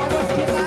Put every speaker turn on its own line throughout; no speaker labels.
bos kita.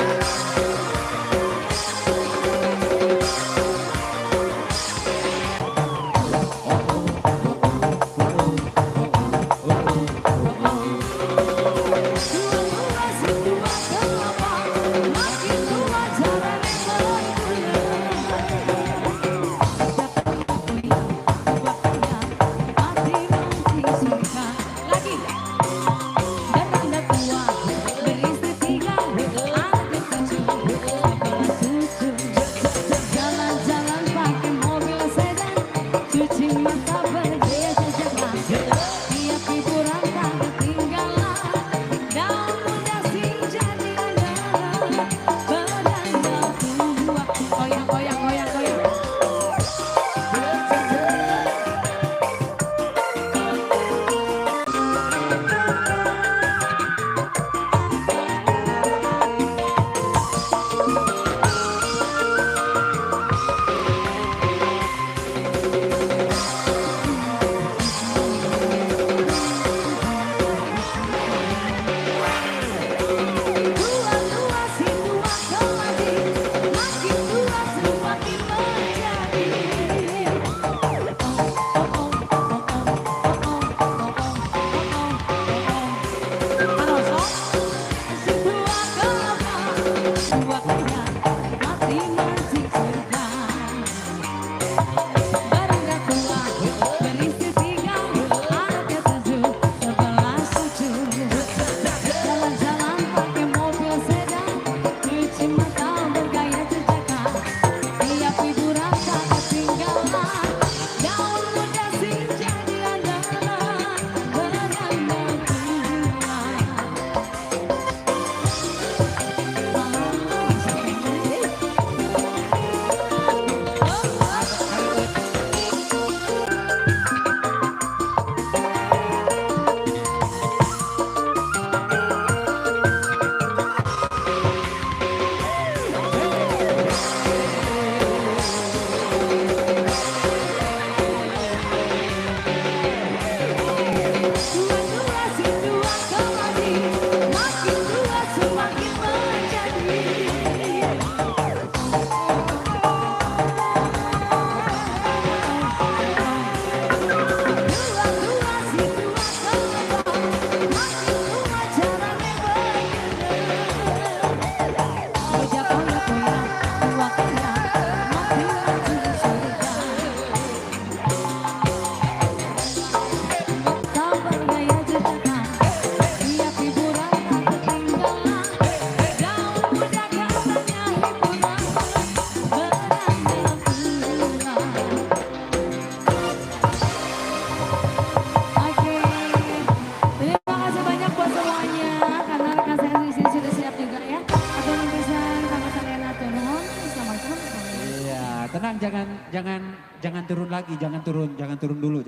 Tenang, jangan turun lagi, jangan turun dulu.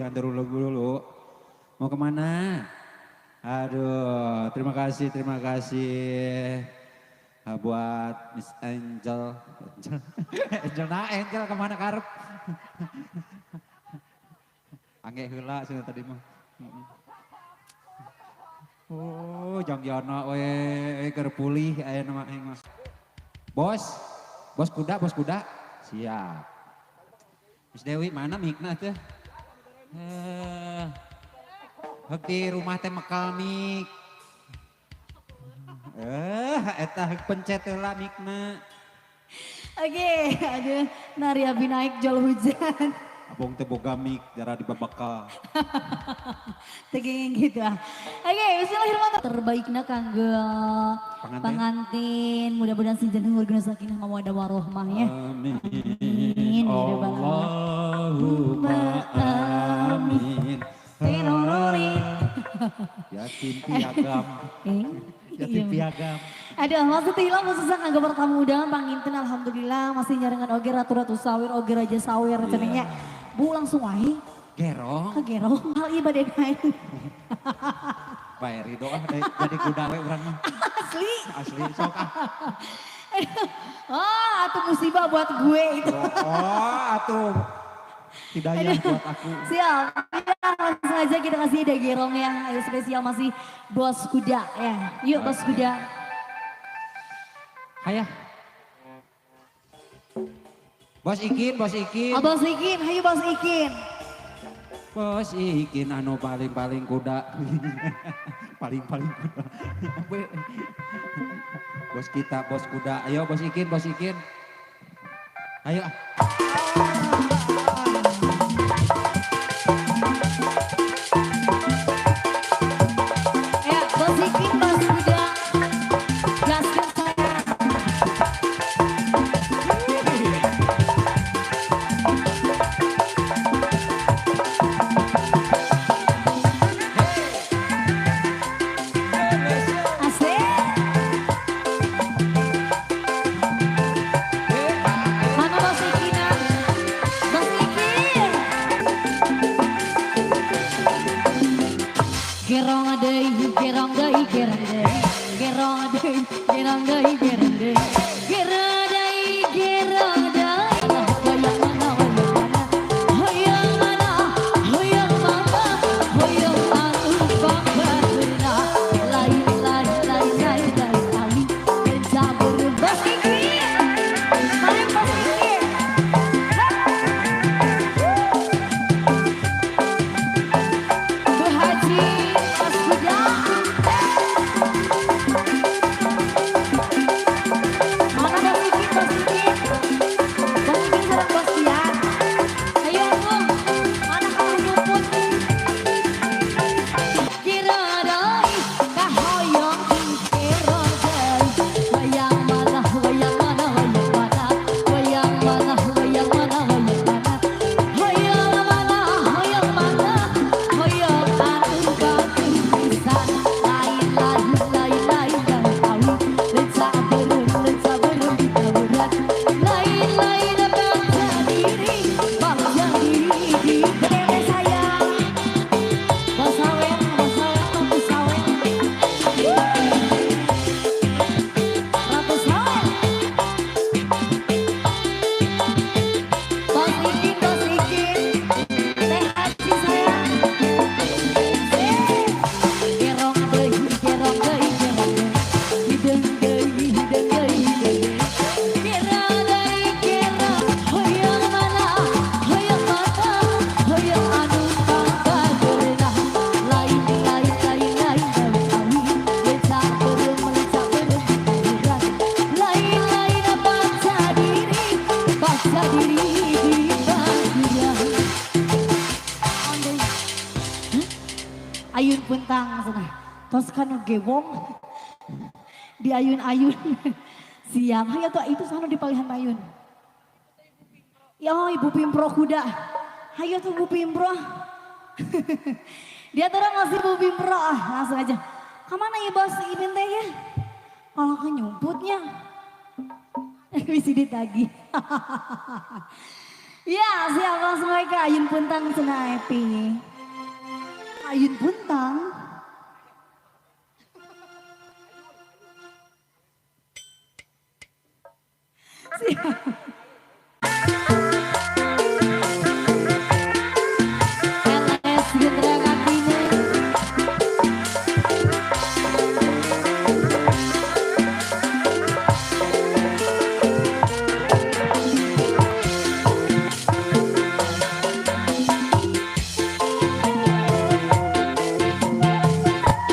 Mau kemana? Aduh, terima kasih buat Miss Angel. Angel kemana karep? Angge heula cenah tadi mah. Oh, Jang Yana we keur pulih aya nama aing mah. Bos kuda. Siap. Miss Dewi mana mikna teh? Di rumah teh mekal mik. Eta pencet heula mikna.
Oke, aduh, nari abi naik jol hujan.
Abong teh boga mik, jara dibabakal.
Tegeng gitu ah. Oke, bismillahirrahmanirrahim. Terbaikna kangge pangantin. Mudah-mudahan si jantung warga sakinah mawaddah warohmah ya.
Amin.
Allahumma amin.
Yatim piagam. Yatim piagam.
Aduh, maksud hilang khususnya kangge bertamu undangan panginten alhamdulillah masih nyarengan oge ratu-ratu sawir, oge raja sawir cenanya. Bu langsung wae.
Gerong.
Gerong, hal ieu bade naik.
Bae Ridho jadi kuda we urang mah. Asli sok ah.
Oh, atuh musibah buat gue itu.
Oh, atuh. Hidayah buat aku.
Siap. Ya, langsung aja kita kasih ide gerong ya. Ayo spesial masih bos kuda ya. Yuk bos kuda.
Hayah. Bos Ikin, Bos Ikin.
Oh, Bos Ikin, hayu Bos Ikin.
Bos Ikin anu paling kuda. paling kuda. Bos kita, bos kuda. Ayo Bos Ikin, Bos Ikin. Ayo.
Ya, Bos Ikin, Bos kuda. Gaskan saya. Asik. Mana Bos Ikin? Bos Ikin. Gerong deui, gerong deui, gerong deui. Gerong deui, gerong deui, gerong deui. Gerong deui, gerong deui. Hoyong mana, hoyong mana. Hoyong mana, hoyong mana, hoyong anu bangga. Lain, lain, lain, lain, lain, lain. Kencabur Bos Ikin. Main Bos Ikin. Bu Haji, Mas Kuda. Mana Bos Ikin, Bos Ikin? Bos Ikin sareng Bos Tian. Ayo Bung, mana kamu nyumput? Kira deui, kahoyong kira deui. Wayang mana, wayang mana, wayang mana. Wayang mana, wayang mana, wayang mana. Hoyong mana, hoyong mana. Hoyong anu bagus pisan. Lain, lain, lain, lain, lain kali. Lenca berem ditaburan. Lain, lain bangsa diri, bangsa diri di dere sayang. Bos Sawer, Ratu Sawer. Ratu Sawer. Bos Ikin, Bos Ikin. Teh Haji sayang. Gerong deui, gerong deui, gerong deui. Hideung deui, hideung deui, hideung deui. Gerong deui, gerong. Hoyong mana, hoyong mana. Hoyong anu pangkageunah. Lain, lain, lain, lain, lain kali. Lenca berem ditaburan. Lain, lain bangsa diri di bangsa. Ayun puntang cenah. Tos kanu gewong di ayun-ayun. Siap. Hayu tuh itu sana di palihan ayun. Ya oh, Ibu Pimpro kuda. Hayu tuh Bu Pimpro. Dia terang ngasih Bu Pimpro. Langsung aja. Kemana ya Bos Imin teh ya? Kalau ke nyumputnya. Bisa ditagi. Ya siap langsung aja ke ayun puntang cenah Epi. Ayun puntang. LS Gendra kakinya.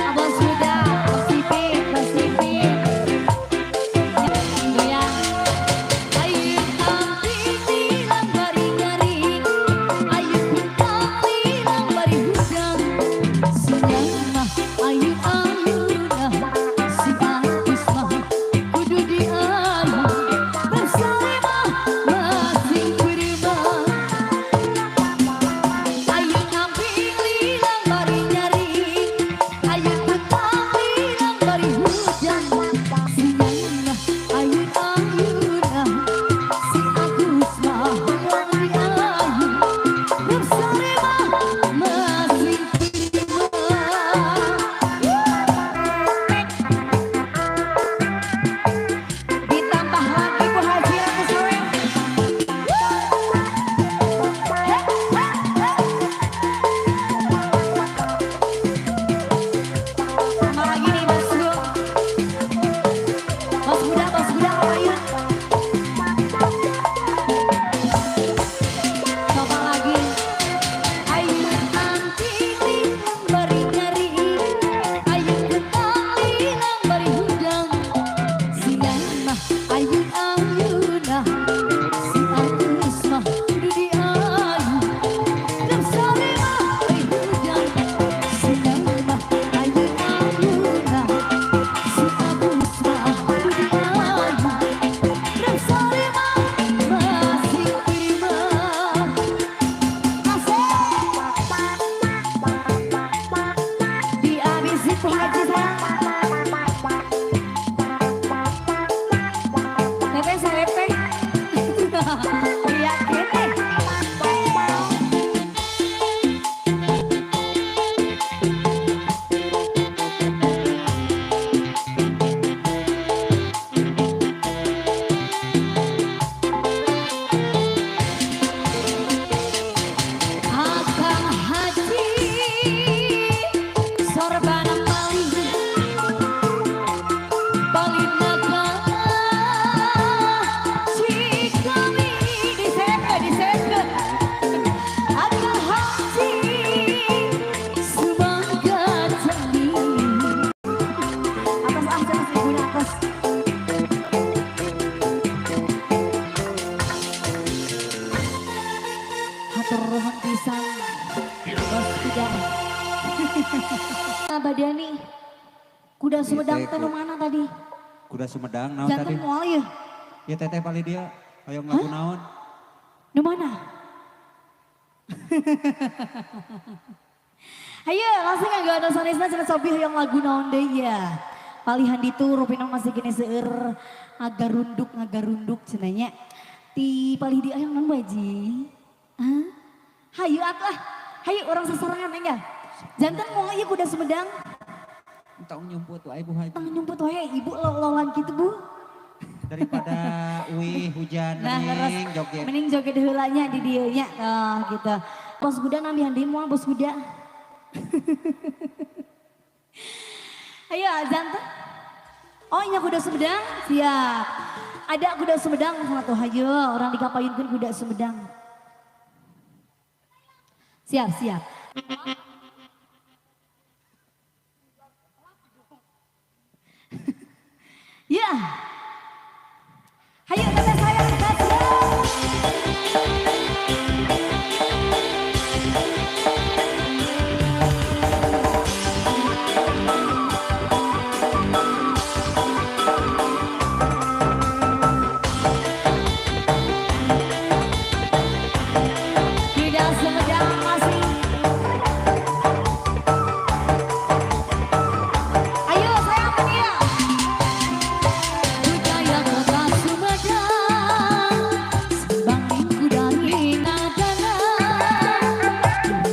Abang sudah, Bos Ipin, Bos Ipin. Goyang. Ayun, Sumedang
Teh,
teh nu mana tadi?
Kuda Sumedang naon
Jantan
tadi?
moal ya?
Ya teteh paling dia. Hayong lagu naon?
Nu mana? Hayo langsung nggak ada sanesna cenah sobi yang lagu naon deui ya. Palihan ditu rupina masih gini seueur ngagarunduk cenanya. Ti palih di ayang naon baji? Hah? Hayu atuh ah. Hayu orang sasorangan enggak? Jantan moal ieu kuda Sumedang.
Entah nyumput wae Bu Haji.
Tang nyumput wae ibu lolan gitu Bu.
Daripada hujan
Nah,
mending joget.
mending joget heulanya di dieu nya gitu. Bos kuda nambihan deui moal bos kuda. Ayo jantan. Oh iya kuda Sumedang siap. Ada kuda Sumedang satu hayo orang dikapayunkeun kuda Sumedang. Siap siap. Ya. Hayo teteh sayang kasih. Kuda Sumedang masih. Ayo sayang dia. Budaya kota Sumedang, sembang minggu dari nadana,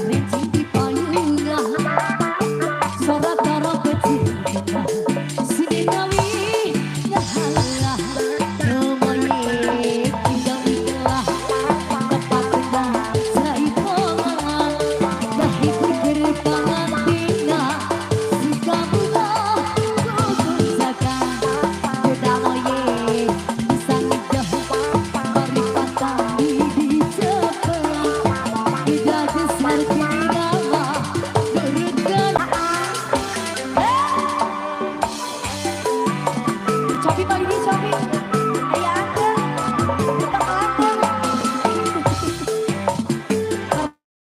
rinci di payungan, sorak darah kecil kita, sininawi ngahalah, kemoyek indah itulah, tepat rendah saipongan, dahi bergerepangan tina, suka bunga, rukun zakat. Kuda moye sang dah maripata di cepet kuda besar kirama berutkan cobi pagi di cobi ayah anda kita kelanteng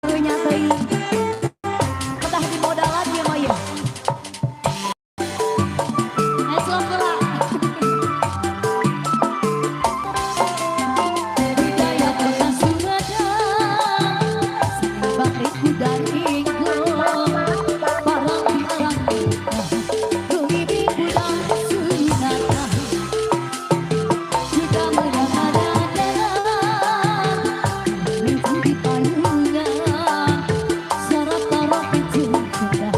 karunya teuing kedah di modalan dia moye eslok gerak. Budaya kota Sumedang, sembang riku dari parang di alam rumidi pulang sunatan, kuda mudah-mudahan, rinci di payungan, sorak-sorak kecil kita,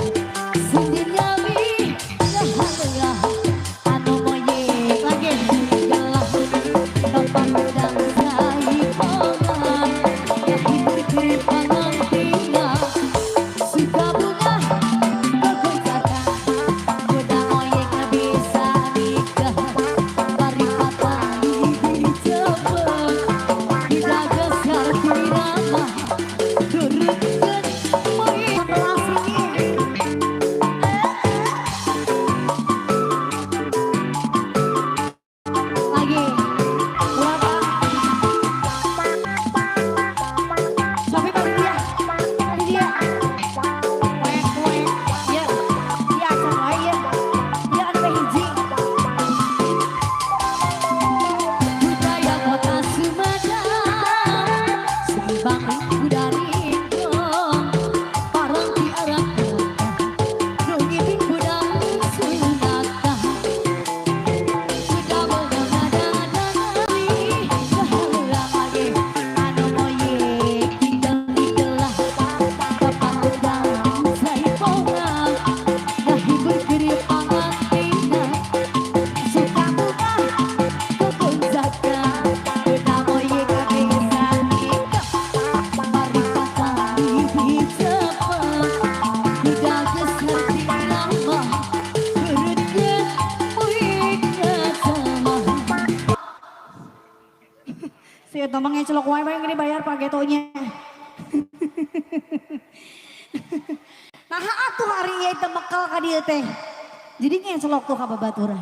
sindir nyami ngahalah, anu moye lagi gelah. Tempat pedang saipongan, dahi bergerepangan tina, suka bunga kegoncakan, kuda moyek bisa nikah, paripata di cepet, kuda besar kirama, turutkeun moyek melasini. Lagi, berapa? Sampai tadi dia, Wek, ya, dia acan wae ya, dia anu teh hiji. Budaya kota Sumedang, sembang ringku dari ingkong, parang di arah kota, nungguin budang sunatan. Kuda mudah-mudahan, ngahalah lagi, anu moyek tinggal-tinggalah, tepat pedang saipongan, dahi bergerepangan tina, suka bunga kegoncakan, kuda moyek bisa nikah, paripata di cepet, kuda besar kirama, berutkeun moyek ngasamah. Si eta mah ngecelok wae bae gini bayar pagetonya. Nah atuh hari ieu teh bekal ka dieu teh. Jadi ngecelok tuh ka babaturan.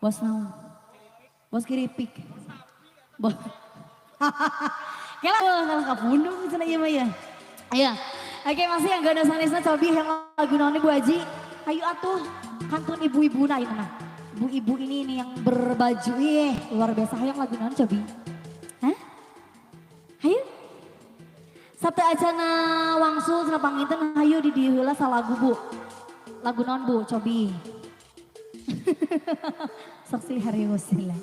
Bos naon? Bos kiripik. Bos. Kela kalau ka pundung cenah ieu mah ya. Iya. Oke masih yang gak ada sanesna cobi yang lagu naon Bu Haji. Ayo atuh, kantun ibu-ibu nah itu nah. Ibu-ibu ini yang berbaju, luar biasa. Hayang lagu naon cobi? Hah? Hayu? Satu aja na wangsul sana panginten hayu di diheula salagu bu. Lagu naon bu, cobi. Sok harius sila.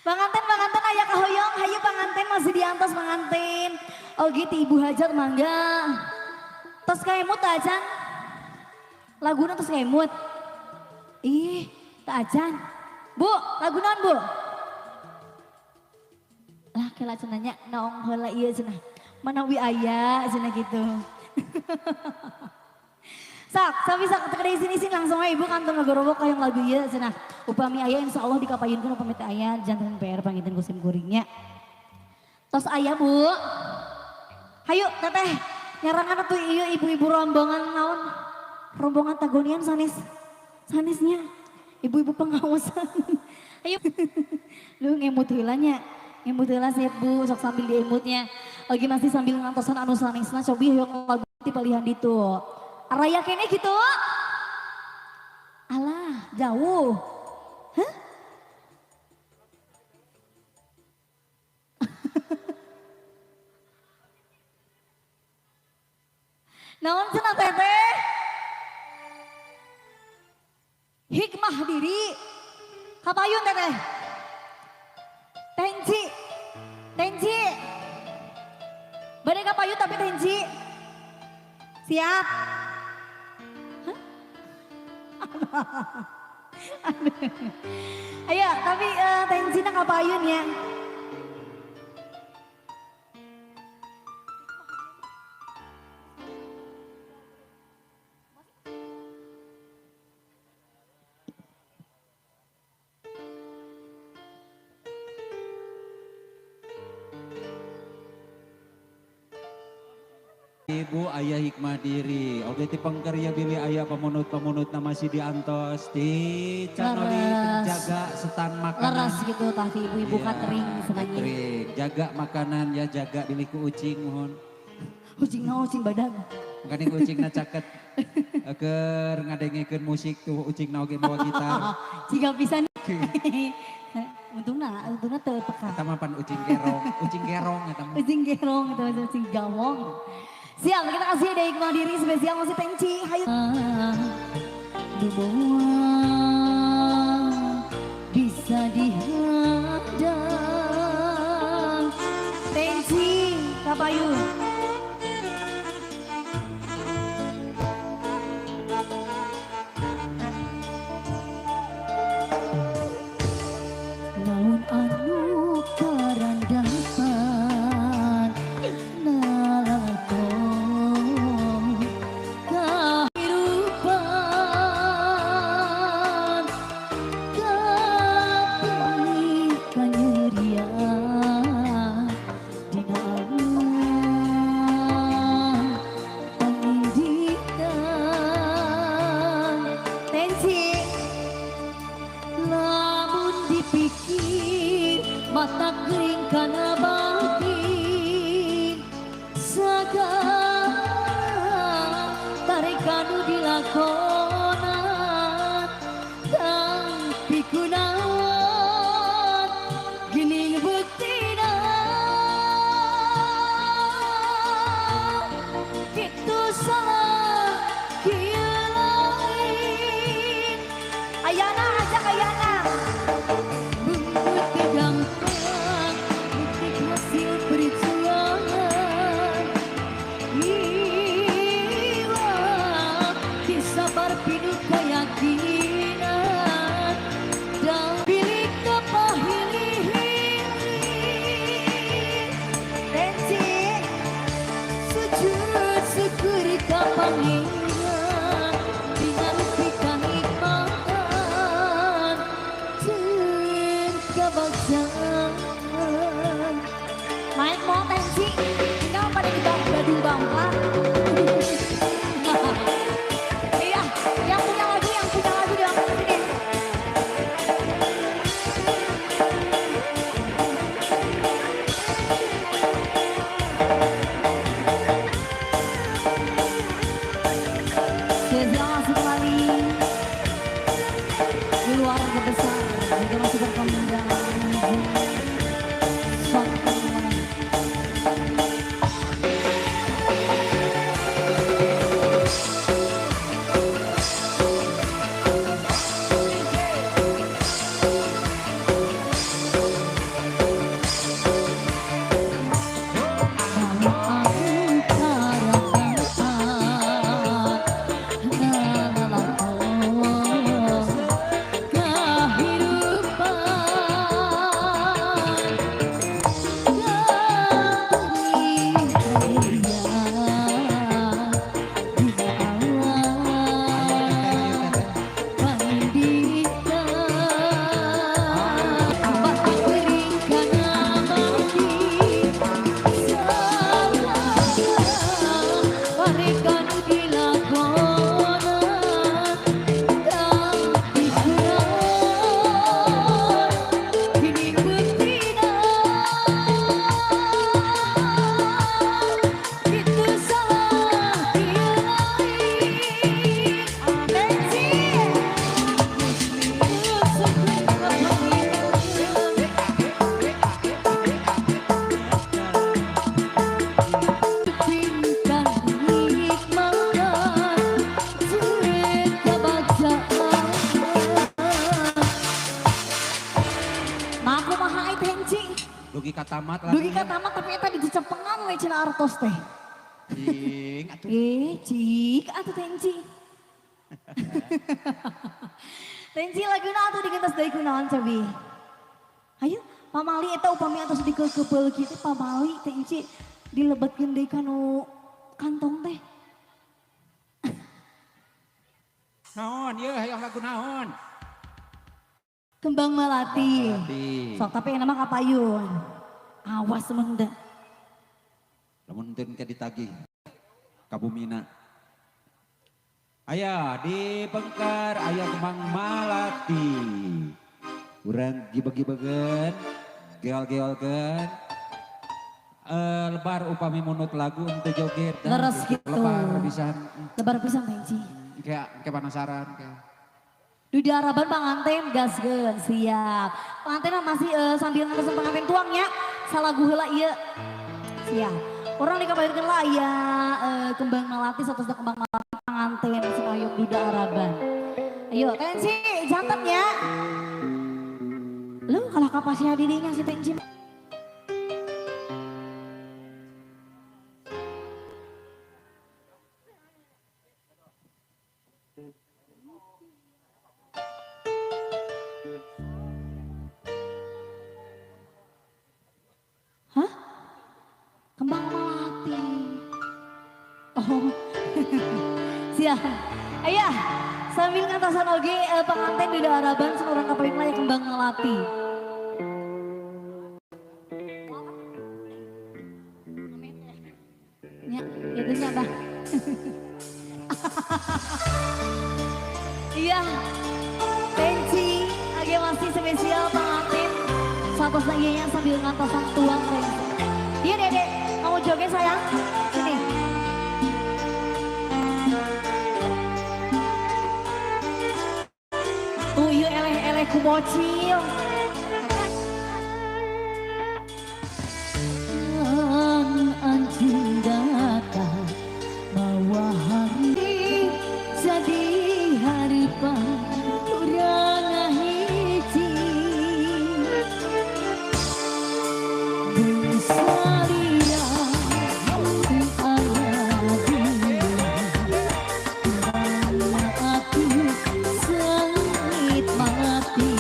Panganten aya kahoyong, hayu panganten masih diantos panganten. Oh gitu ibu hajat mangga. Tos kaemut ajan. Laguna tos kaemut. Ih, tak ajan. Bu, lagu naon bu? Lah kela cenanya naong heula ieu cenah. Manawi aya cenah gitu. Sak, sami sak teu sini langsung aja ibu kantong ngagorobok kayang lagu ieu cenah. Upami aya insyaallah dikapayunkeun upami teh aya janten PR panginten kusim kuringnya. Tos aya bu. Hayu teteh nyarangan atuh ieu ibu-ibu rombongan naon? Rombongan tagonian sanesnya. Ibu-ibu pengawasan. Ayo. Lu ngemut heula nya. Ngemut heula siap bu sok sambil diemutnya. Lagi masih sambil ngantosan anu sanesna cobi hoyong lagu ti palihan ditu. Araya kene gitu. Alah, jauh. Hah? Naon cenah teteh? Hikmah diri. Kapayun teteh. Tenji. Bade kapayun tapi tenji. Siap. Hah? Ayo, tapi tensinya kapayun ya.
Ibu ayah hikmah diri, oke ti pengkarya bilih ayah pemunut nama si diantos ti canoli penjaga setan makanan.
Laras gitu tapi ibu-ibu
Iya,
catering senangnya.
catering. Jaga makanan ya jaga bilih ku ucing mohon.
Ucing badan.
Makanya ucing na caket keur ngadengikeun musik tuh ucing na oge bawa gitar.
Jika bisa untungnya teu peka.
Eta mah pan ucing gerong eta mah.
Ucing gerong itu ucing gawong. Siap, kita kasih ada hikmah diri spesial masih tenci. Hayu. Bisa dihadang. Tenci, Kapayu. Naun anu karandapan mata kering kana batin sagala tarik anu dilakonan tapi kunaon geuning buktina kitu salah kieu lain ayana ajak ayana main mau tensi, tinggal pada kita Badung Bangla. Iya, yang punya lagu diangkat sini.
dugi katamat lah.
Dugi katamat tapi eta dicepengan we cenah artos teh.
Cing, atuh.
Cik, atuh Tenci. Tenci laguna atuh digentos deui kunaon Cebi. Hayu, pamali eta upami atos dikekepeul kitu pamali Tenci dilebetkeun deui kanu kantong teh.
Naon, ieu hayang lagu naon?
Kembang melati. Sok tapi yang nama kapayun. Awas menda.
Lamun teu ke ditagih. Kabumina. Aya di Bengkar aya kembang melati. Urang gibeg-gibegeun, geol-geolkeun. Lebar upami munut lagu henteu joget.
Leres gitu.
Lebar pisan.
Lebar pisan Tenci.
Kayak penasaran kayak.
Di harapan panganten gaskeun siap. Panganten masih sambil ngeureun panganten tuangnya. Salagu heula ieu. Siap. Orang dikabairkeun lah ya kembang melati satusna kembang melati panganten Sinayung Duda Araban. Ayo Tenci jantetnya. Lu kalah kapasinya dirinya si Tenci. Hah? Kembang melati. Oh. Siap. Ayo, sambil ngatasan oge pengantin di Araban seorang kapalin layak kembang melati. Ya, itu siapa? Iya. Tenci, age masih spesial pengantin. Satu lagi sambil ngatasan tuang Tenci. Iya Dede, mau joget sayang? Sini. Tuh iya eleh-eleh ku bocil. Anjing datang bawa hari jadi harapan kurang hiji. Salira aku sengit mati.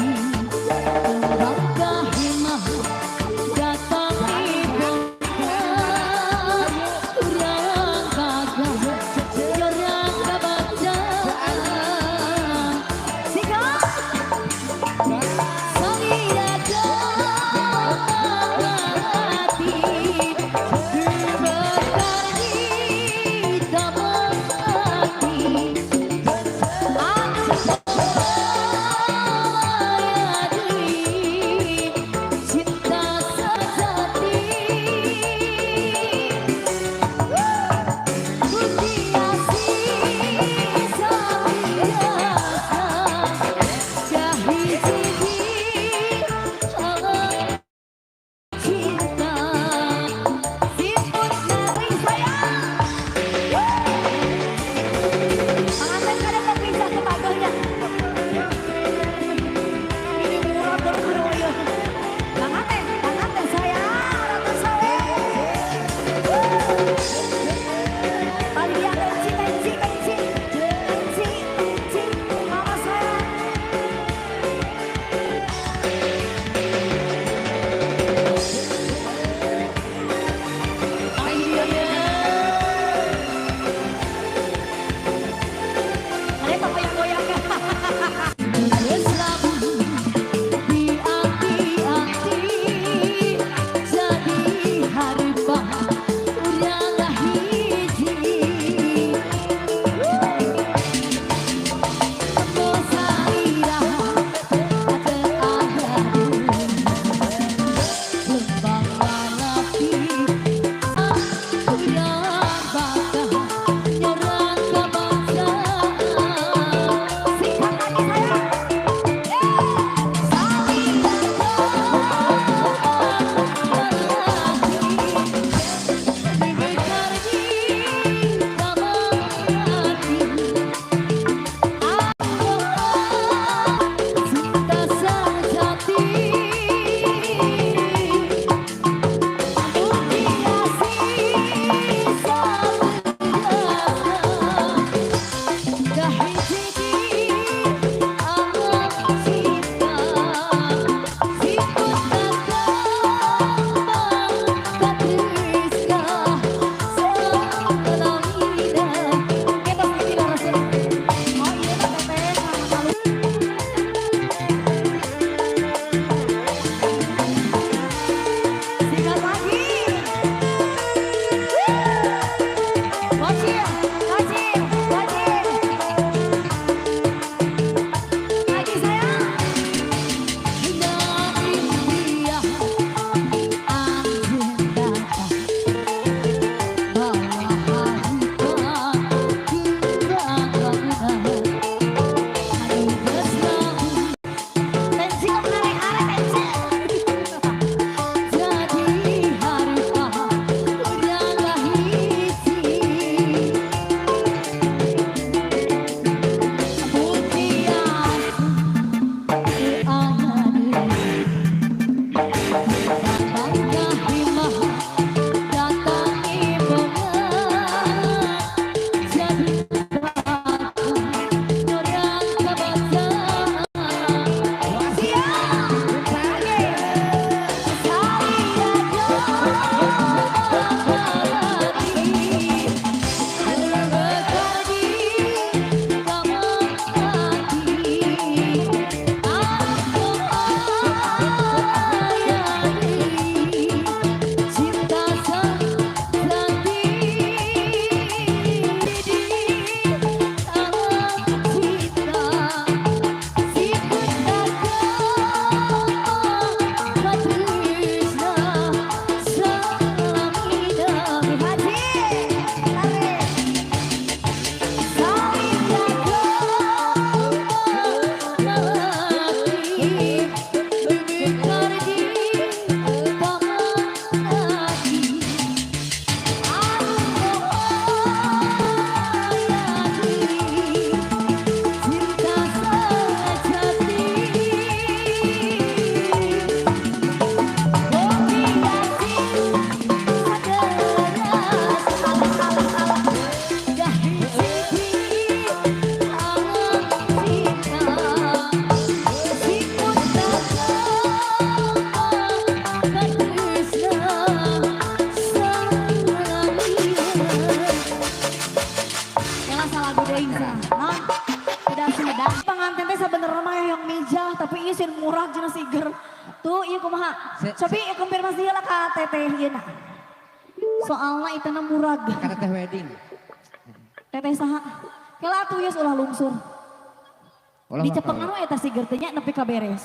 tapi iya sih murah jenis siger. Tuh iya kumaha. Cobi konfirmasi lah ka teteh ieu na. Soalnya itu murah.
Kata teh wedding.
Teteh saha? Kela atuh geus ulah lungsur.
Ulah
Di Cepeng anu eta siger teh nya nepi ka beres.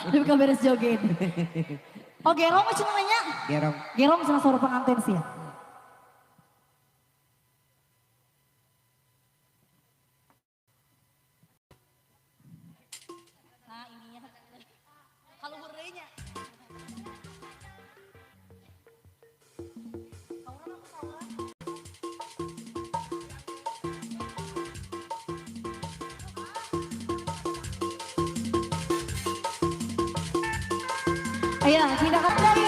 Nepi ka beres joget. Oh gerong cenah nya.
Gerong.
Gerong cenah suara pengantin sih ya. Nah ininya. Kalau hurenya. Ayo, tidak kembali.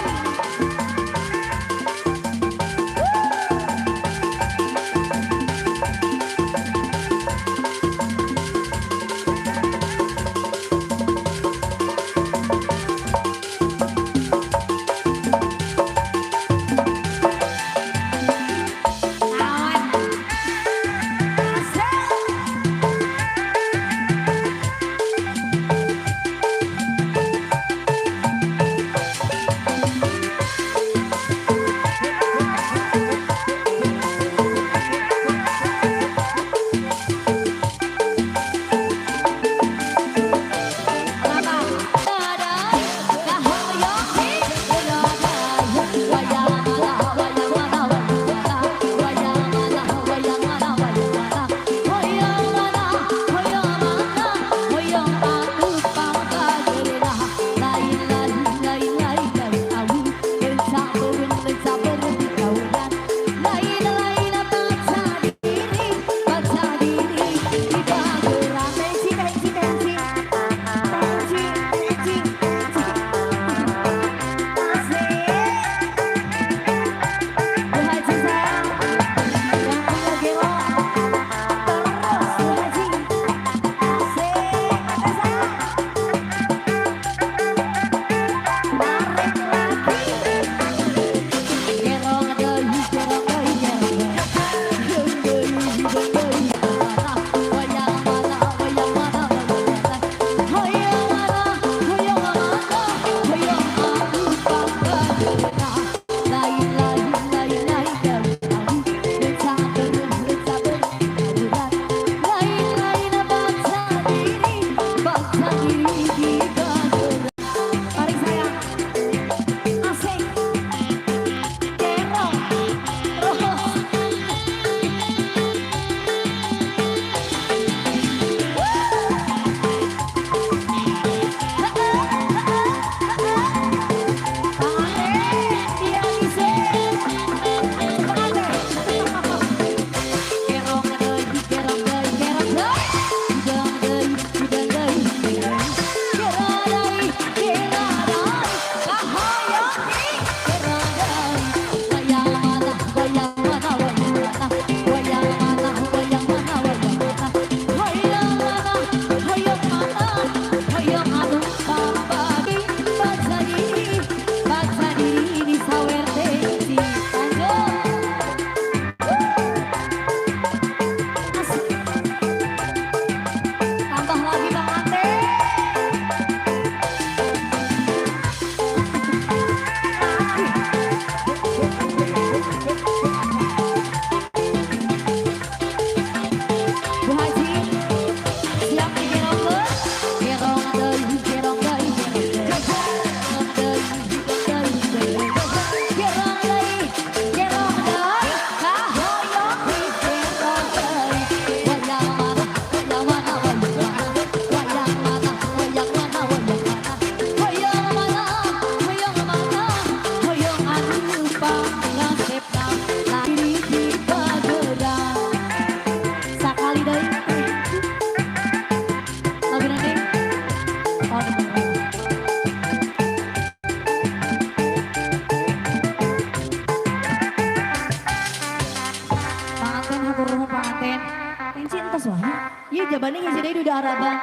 Iya jawabannya ngisi deh udah harapan.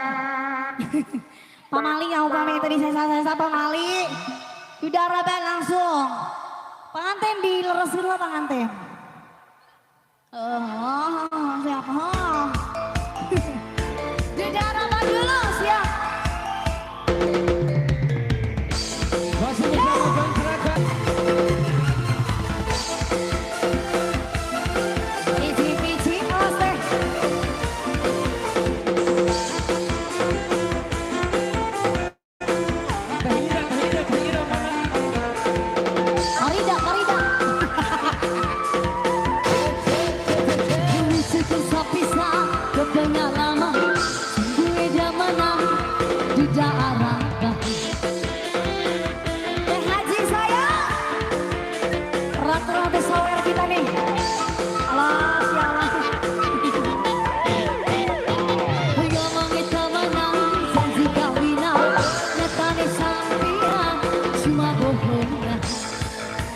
Pamali yang upami tadi saya Pamali. Udah harapan langsung. Pengantin dileresin lah pengantin. Siapa? Udah harapan dulu siap. tidak arahkan. Haji saya, rata-rata sawer kita nih. Alah, sialan. Ngomong itu menang, janji kawinan, nyatane sampean cuma bohongan.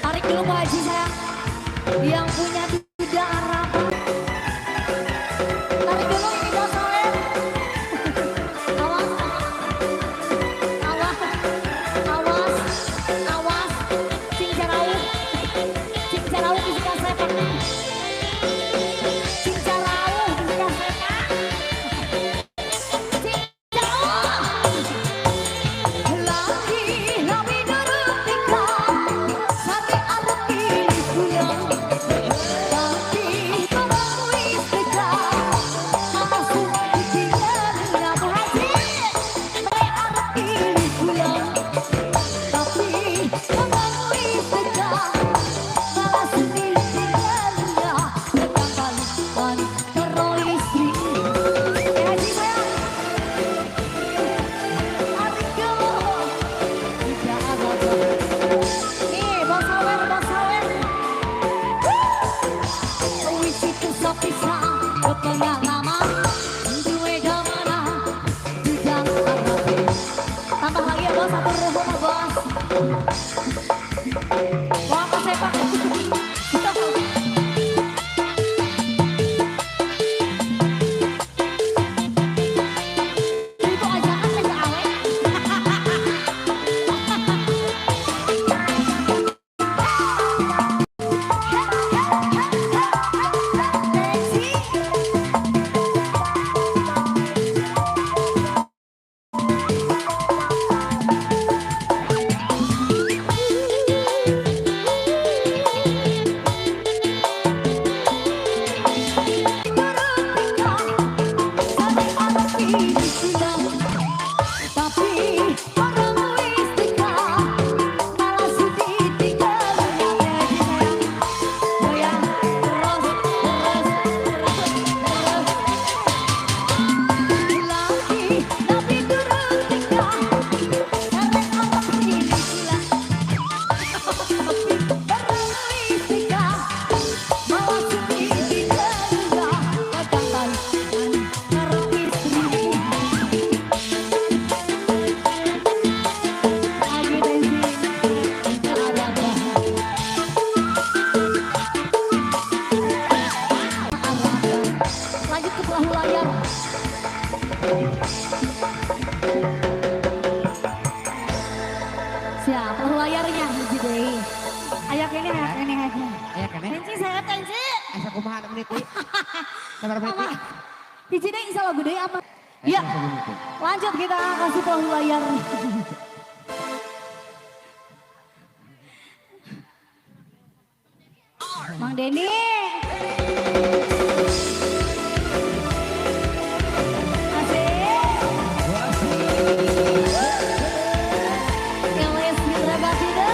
Tarik dulu Pak Haji saya, yang punya tidak harapan. Tarik dulu ini bos sawer. Awas, awas, awas, awas, cing jarau bisa sepak. Cing jarau bisa sepak. Cing jarau. Lagi kami nerutika, sampai aku pilih kuyang. Tapi kamu istiqah, langsung ditinggal nggak hasil. Sampai aku pilih kuyang. Tapi kamu istiqah, langsung ditinggal nggak. Kembalikan karo istri. Haji saya. Nih, bos sawer. Wis itu sepisah berpengalaman, duwe gamana, tidak apa-apa. Tambah lagi ya bos, satu ribu bos. Wah, apa sepak? Itu ajakan mega awet. Lanjut ke perahu layar. Siap, perahu layarnya Haji Dei. Ayak ini.
Aya kan?
Tensi sehat, Tensi.
Asa kumaha ada menit deui. Sabar menit
Apa?
deui.
Hiji Dei insya Allah gede apa? Ya, lanjut kita kasih perahu layar. Mang Denny. Keles Mitra Basida.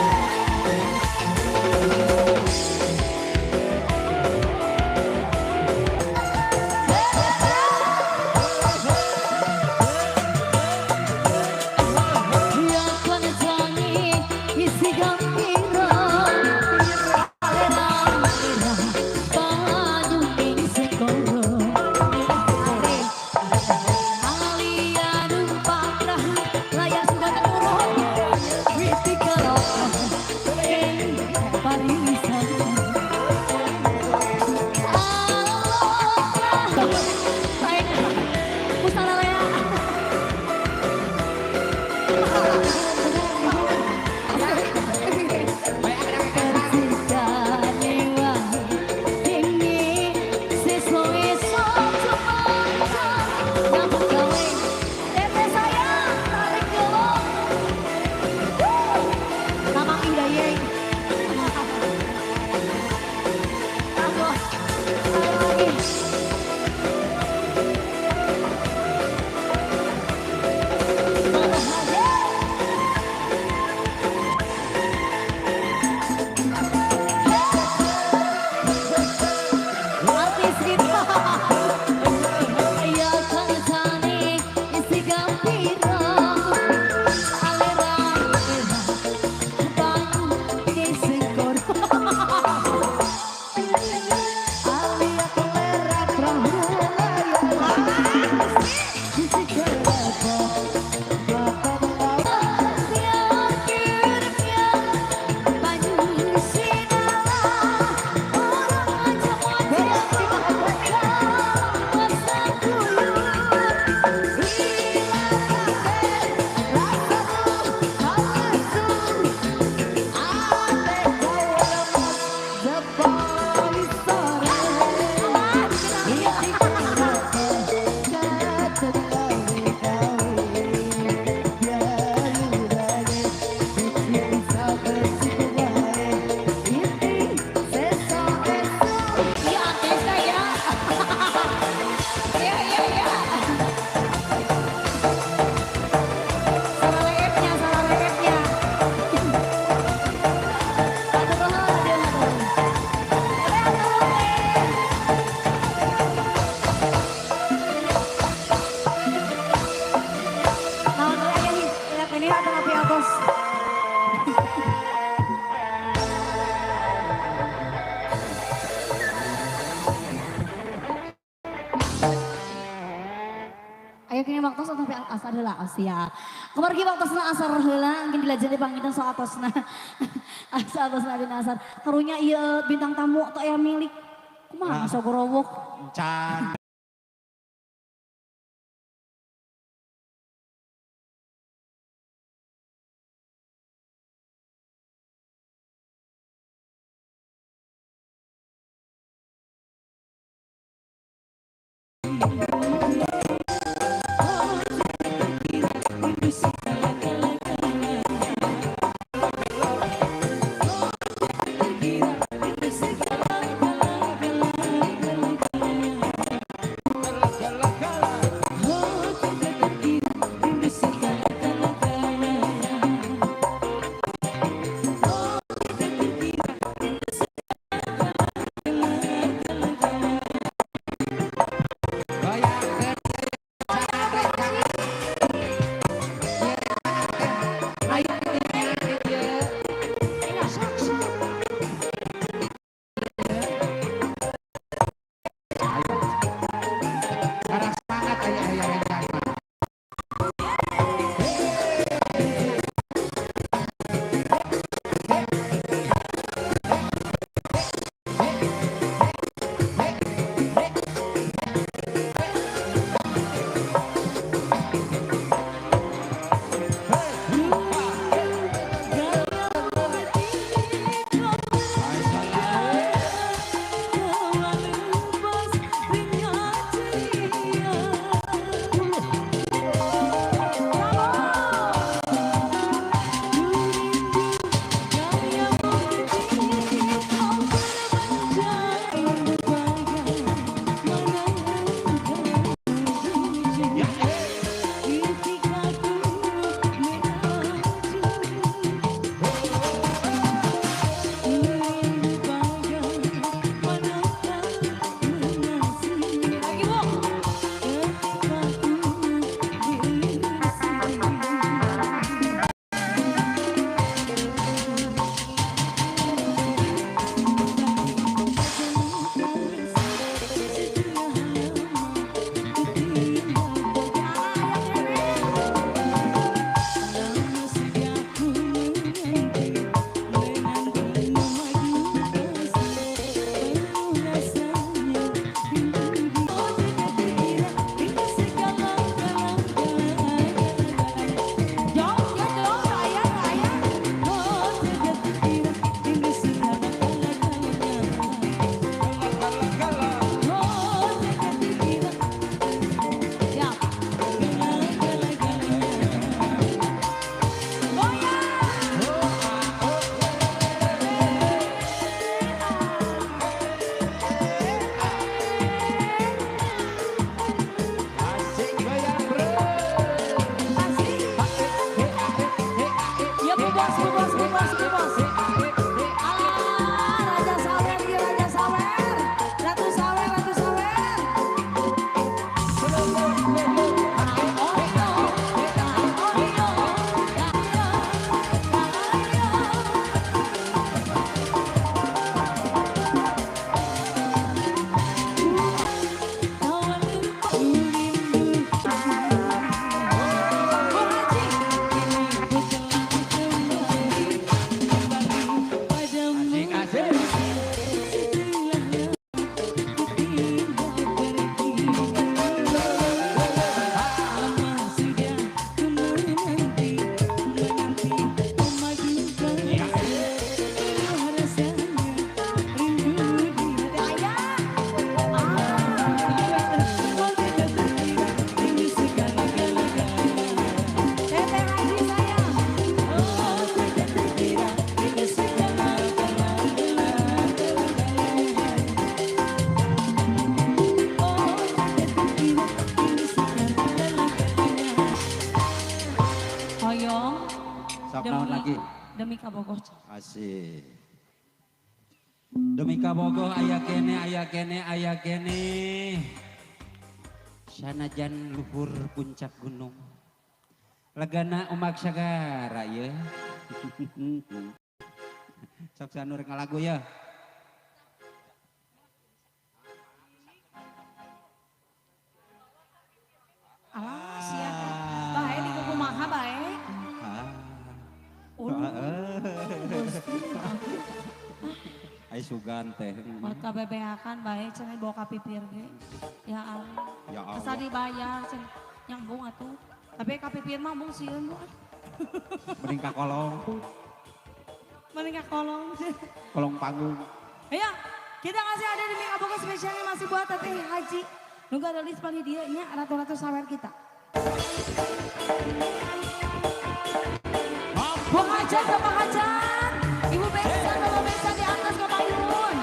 Yang panjang isi gembira, alena siap. Kemargi waktosna asar heula mungkin dilajeng dipanggilna so atosna. Asa atosna dina asar. Karunya ieu bintang tamu atau aya milik. Kumaha sagorowok?
Can. Sok naon lagi?
Demi kabogoh.
Asik. Demi kabogoh aya kene, aya kene, aya kene. Sanajan luhur puncak gunung. Legana umak sagara ya. Sok sanur ngalagu ya.
Alah, siapa? Bae di
sugan teh.
Buat kabebeakan baik cenah bawa ka pipir ge. Ya Allah.
Ya
Asa
Allah.
dibayar cenah nyambung atuh. Tapi ka pipir mah mung sieun bu.
Mending ka kolong,
Mending ka kolong.
kolong panggung.
Ayo, kita kasih ada di Mika Boga spesialnya masih buat Teteh Haji. Nunggu ada list paling dia nya ratu-ratu sawer kita. Bang Hajat ke Bang Hajat. Ibu Besan, Bapak Besan di atas ke panggung.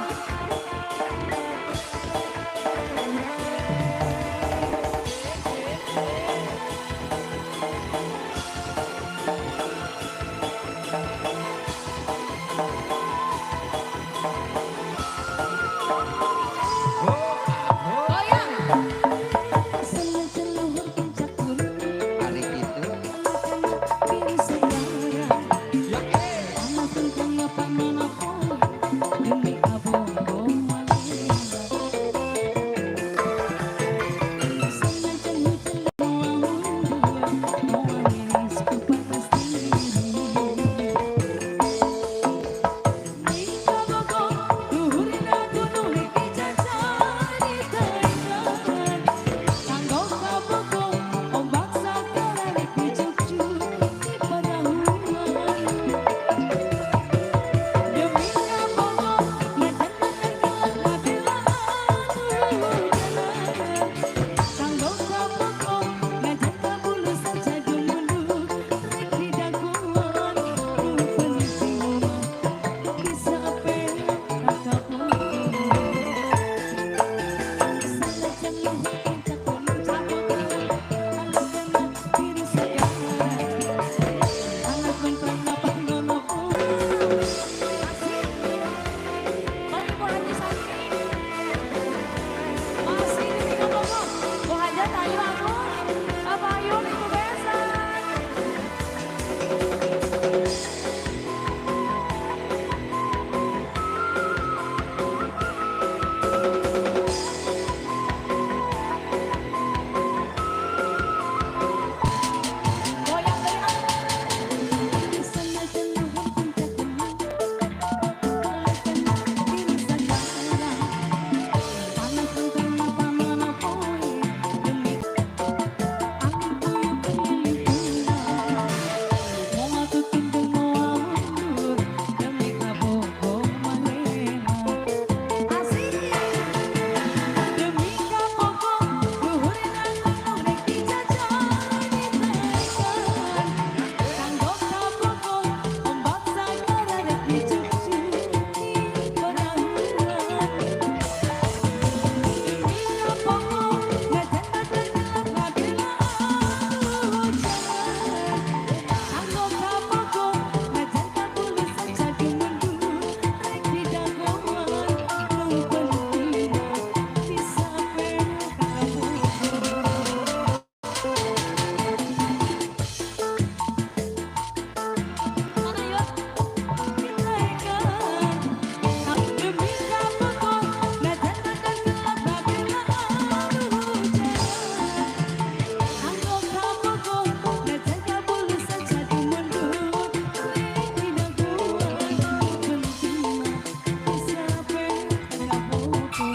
Goyang. Seluruh puncak gunung.
Hari itu.
Pilih sekarang. Anak tentang apa manapun. Demi abogo malena. Senajan hujan melamun. Mawanis ku panas diri. Mika bogo luhurina gunung iki jajari taikan. Kanggo kabogo ombak sakara iki cucuk di padahuan. Demi kabogo ngeten makan gelap kabelaan hujanan. Kanggo kabogo ngeten kabulu saja gemundur rek di daguan. Penting bisa perak kabogo. Senajan luhur puncak gunung Cabogo, anak enak diri sekarang. Anak bengkak napak nolong. Asik. Mari Bu Haji Sani. Masih di Mika Bogo. Bu Hajat ayo aku. Apa ayo Ibu Besan. Goyang dari aku. Senajan luhur puncak gunung, anak enak diri sekarang. Panas tentang apa manapun, demi angin puyuh keliling pulau. Mau atuh tundung mau mundur, demi kabogo malena. Asik. Demi kabogo luhurina gunung rek dijajari taikan. Kanggo kabogo ombak sakara rek dicucuk di padahuan. Demi kabogo ngeten makan gelap kabelaan hujanan. Kanggo kabogo ngeten kabulu saja gemundur rek di daguan. Penting bisa perak kabogo. Mana yuk? Dilaikan. Demi kabogo ngeten makan gelap kabelaan hujanan. Kanggo kabogo ngeten kabulu saja gemundur rek di daguan. Penting bisa perak kabogo.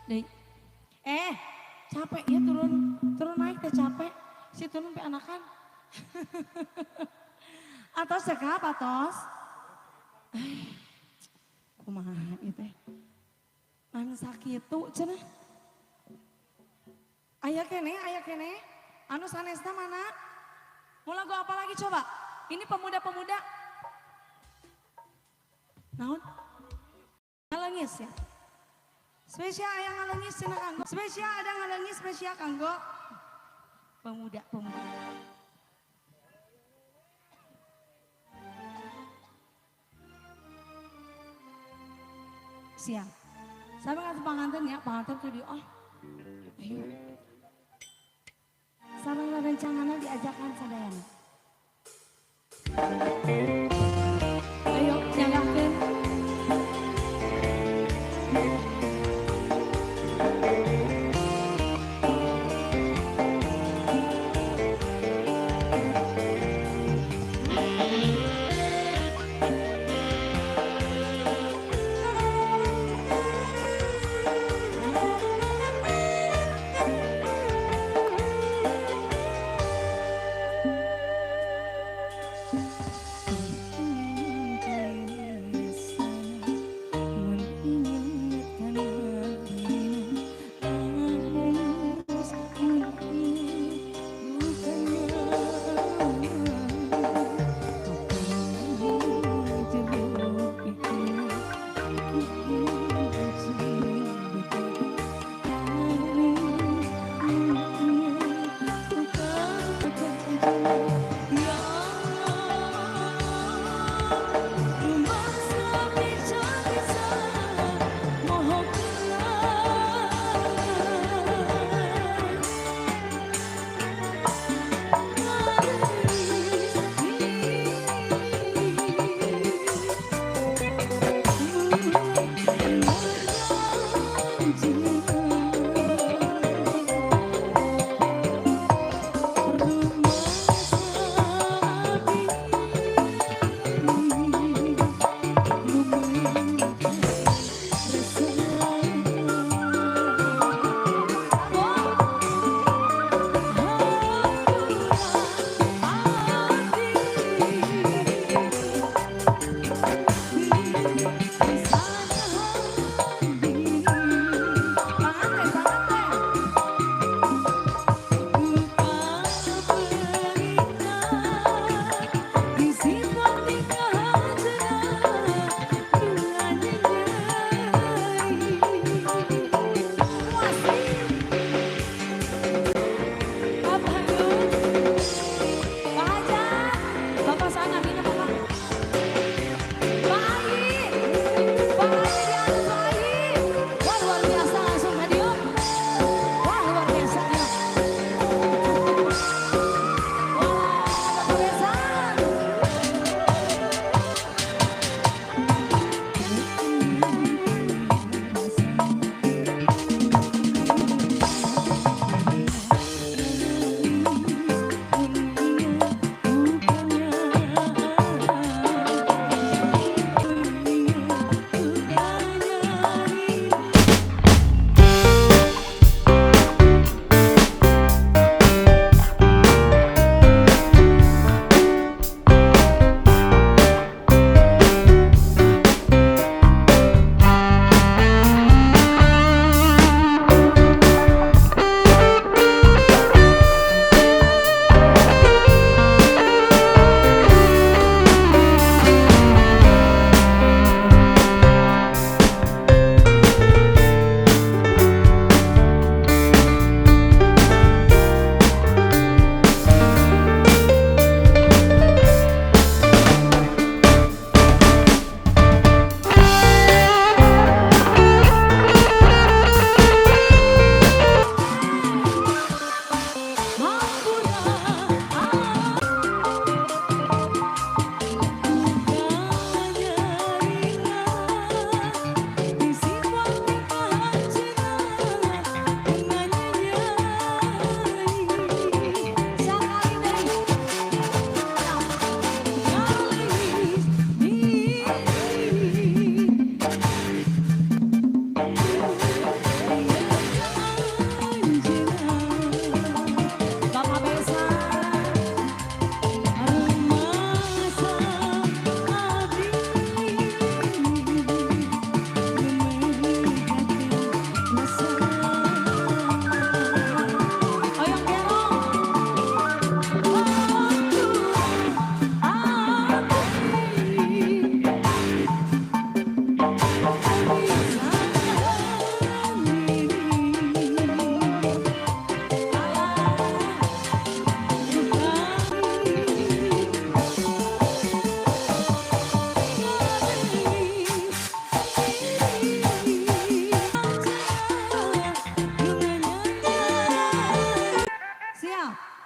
Dei. Capek ya turun naik teh capek. Si turun pe anakan. Atos sekap atos. Kumaha ieu teh. Anu sakitu cenah. Aya kene. Anu sanesna mana? Mau lagu apa lagi coba? Ini pemuda-pemuda. Naon? Ngalengis ya? Spesial aya ngalengis cenah kanggo. Spesial ada ngalengis spesial kanggo pemuda-pemuda. Siap. Sampai ngasih panganten ya, panganten tuh di Ayo. Sareng rencangannya diajakan sadayana. Ayo, nyalakeun.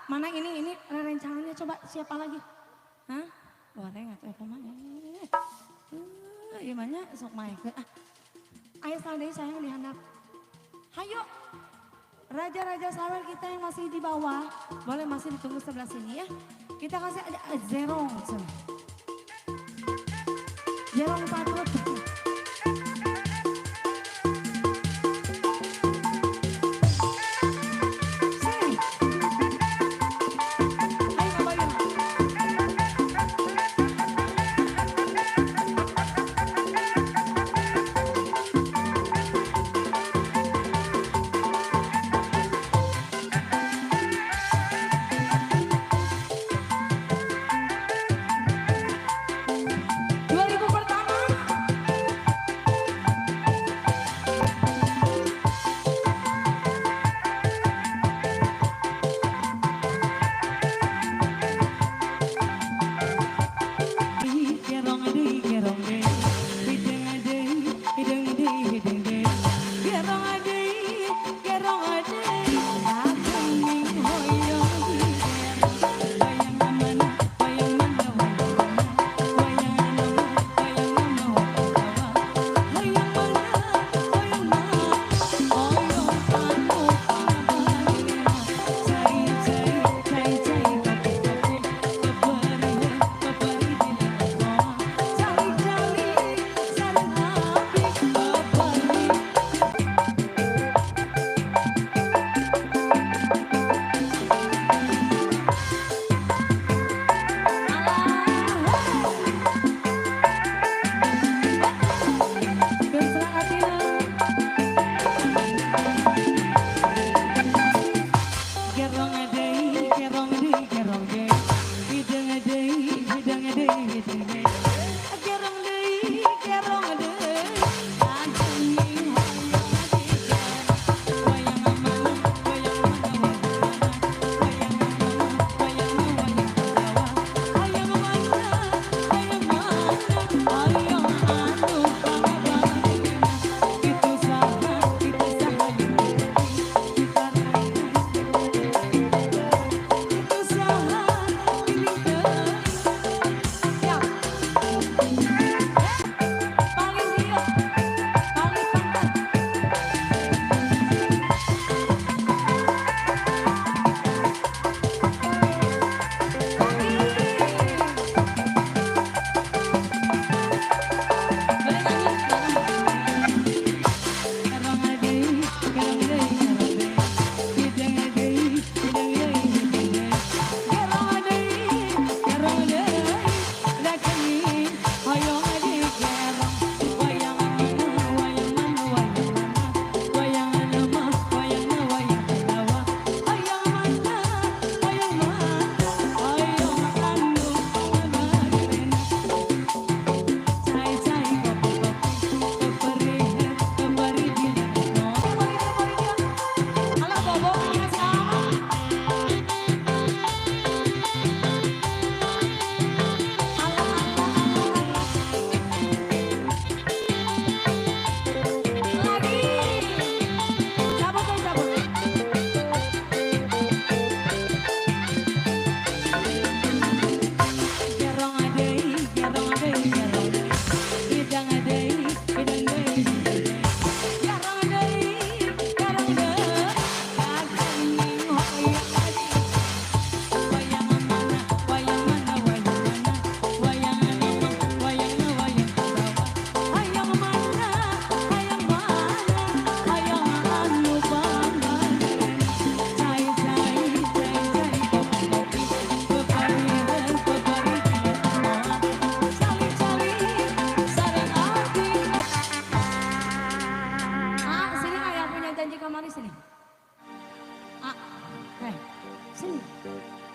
Mana ini rencananya coba siapa lagi? Hah? Goreng atau apa mana? Gimana sok main ke? Ayo saldai sayang di handap. Hayo. Raja-raja sawer kita yang masih di bawah, boleh masih ditunggu sebelah sini ya. Kita kasih ada zerong. Zerong satu.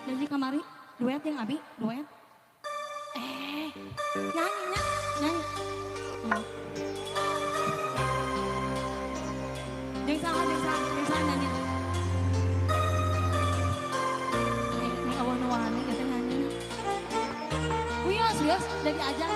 Janji kamari, duet yang Abi, duet. Nyanyi, nyanyi. Yang salah nyanyi. Ini awal nuwahani kita nyanyi. Wios, dari aja.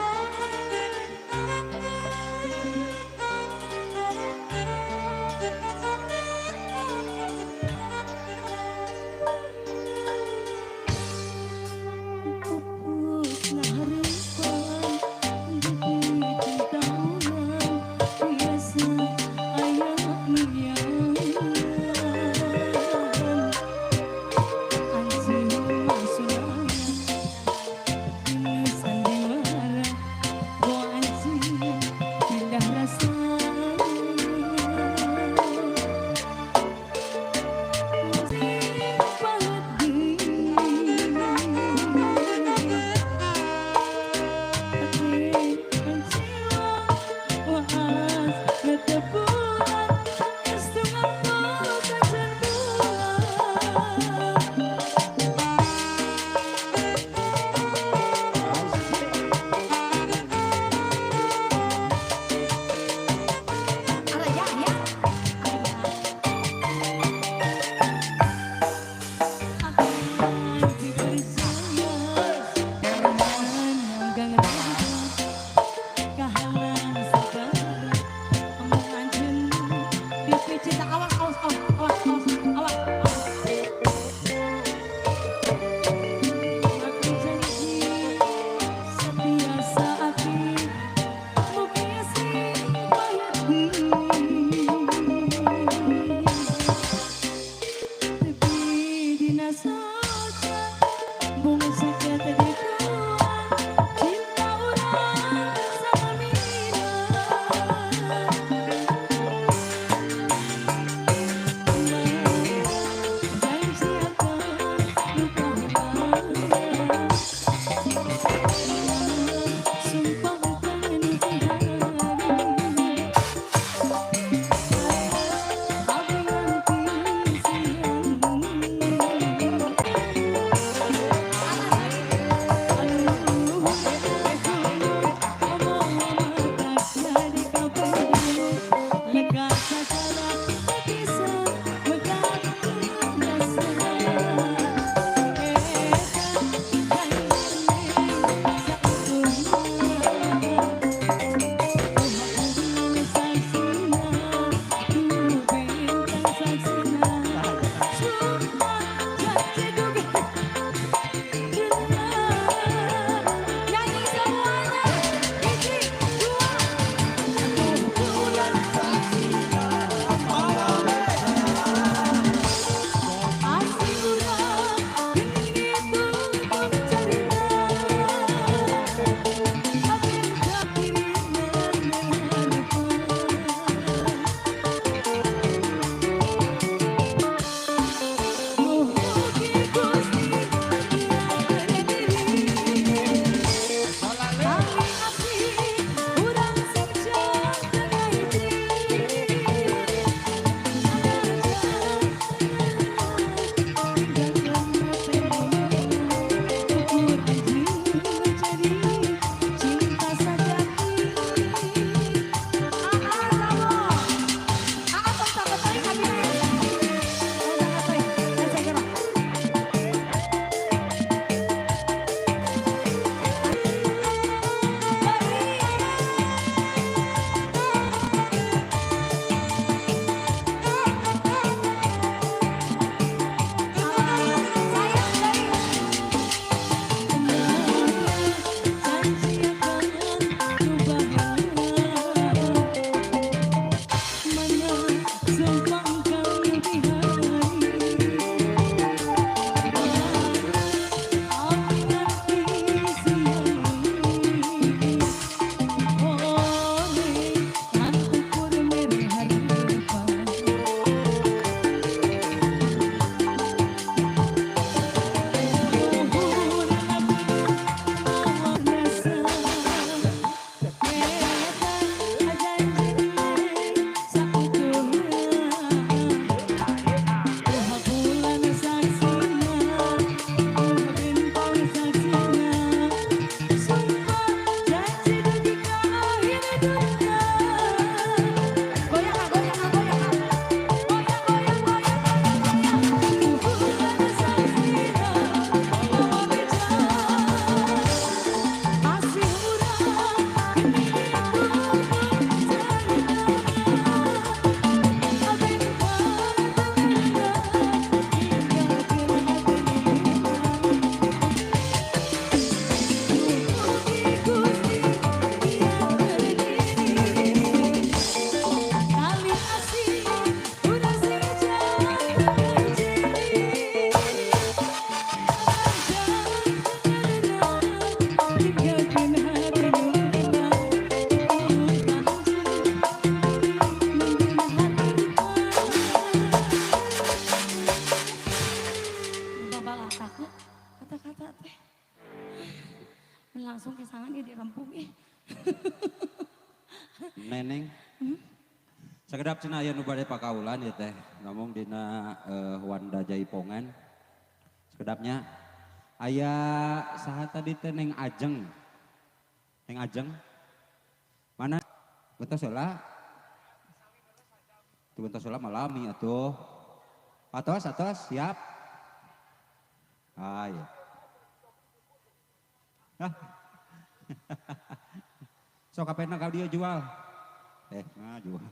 Sumpah janji dugi benar. Nyanyi semuanya. Hiji, dua. Bulan asli urang ini tutup cerita. Akan kiriman mugi Gusti biar diri. Kali asli urang sing jaga hiji. Cinta sejati. Kata-kata teh langsung kesangan dia dirempung
Neneng. Sakedap cenah aya nu bade pakaulan ya teh. Ngomong dina Wanda Jaipongan. Sakedapnya aya saha tadi teh Neng Ajeng. Neng Ajeng. Mana? Bentos heula. Tu bentos heula malami atuh. Atos siap. Ah ya. Hah. Sok kapena kau dia jual. Jual.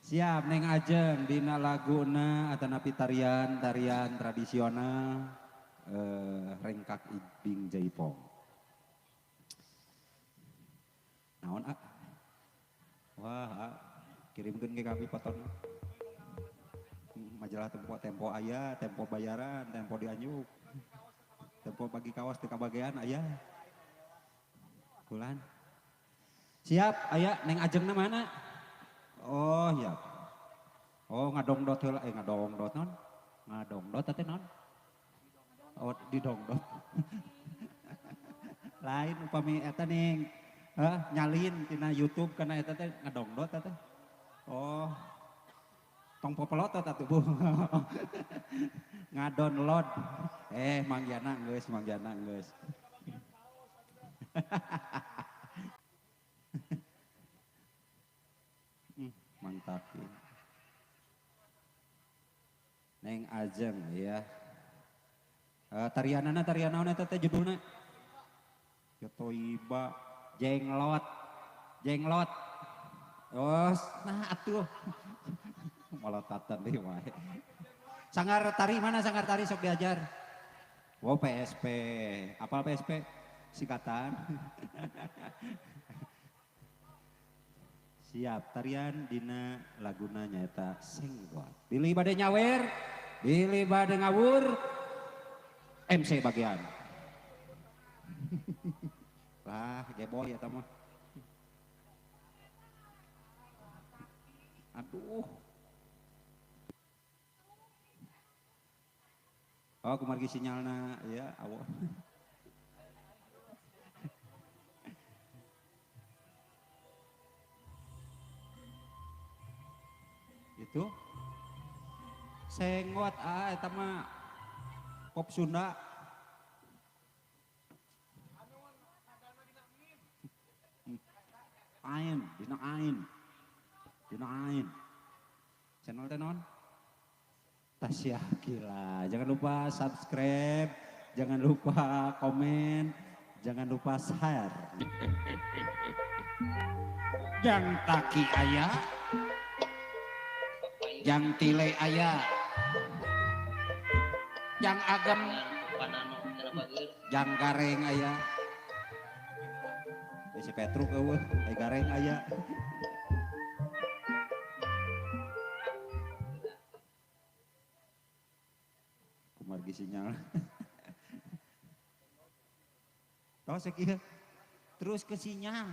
Siap Neng Ajeng dina laguna atanapi tarian tradisional Rengkak Ibing Jaipong. Naon Wah, kirimkeun ke kami foton. Majalah tempo aya, tempo bayaran, tempo dianyuk. Tempo bagi kawas teu kabagean aya. Bulan. Siap, aya Neng Ajengna mana? Oh, iya. Oh, ngadongdot heula, ngadongdot non. Ngadongdot teh non. Oh, didongdot. Lain upami eta ning nyalin tina YouTube kana eta teh ngadongdot teh. Oh. Tong popelotot atuh Bu. Ngadownload. Mangjana geus. Mantap ya. Neng Ajeng ya. Tarianana eta teh judulna Yotoiba jenglot. Oh, nah atuh. Molotatan deh wae. Sanggar tari mana sanggar tari sok diajar. Oh PSP, apal PSP? Singkatan. Siap, tarian dina laguna nyaeta Senggot. Pilih bade nyawer, pilih bade ngawur, MC bagian. Lah, geboy ya mah. Aduh. Oh, kumargi sinyalna ya, awo. Itu Senggot eta mah pop Sunda. Ain, dina ain. Dina ain. Channel teh non? Tasya gila. Jangan lupa subscribe, jangan lupa komen, jangan lupa share. Yang taki aya, yang tile aya, yang agam, yang gareng aya. Si Petruk eueuh, gareng aya. Kumargi sinyal. Tos kieu. Terus ke sinyal.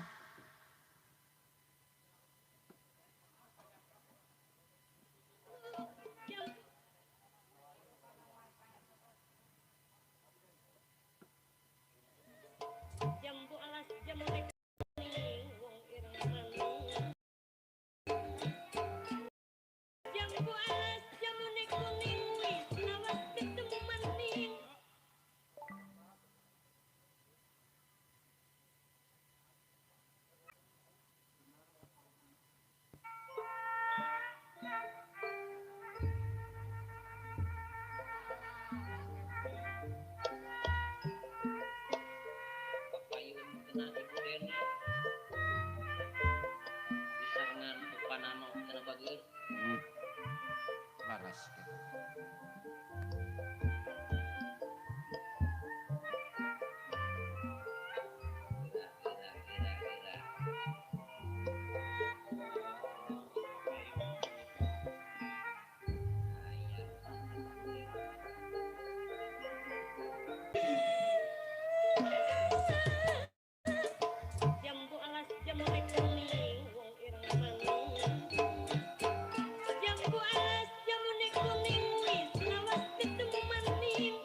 Jambu alas jamu kuning wong ireng maning. Jambu alas jamu kuning wis awas ketemu maning.
Laras.
Jambu alas jamu kuning wong ireng maning. Jambu alas jamu kuning wis awas ketemu maning.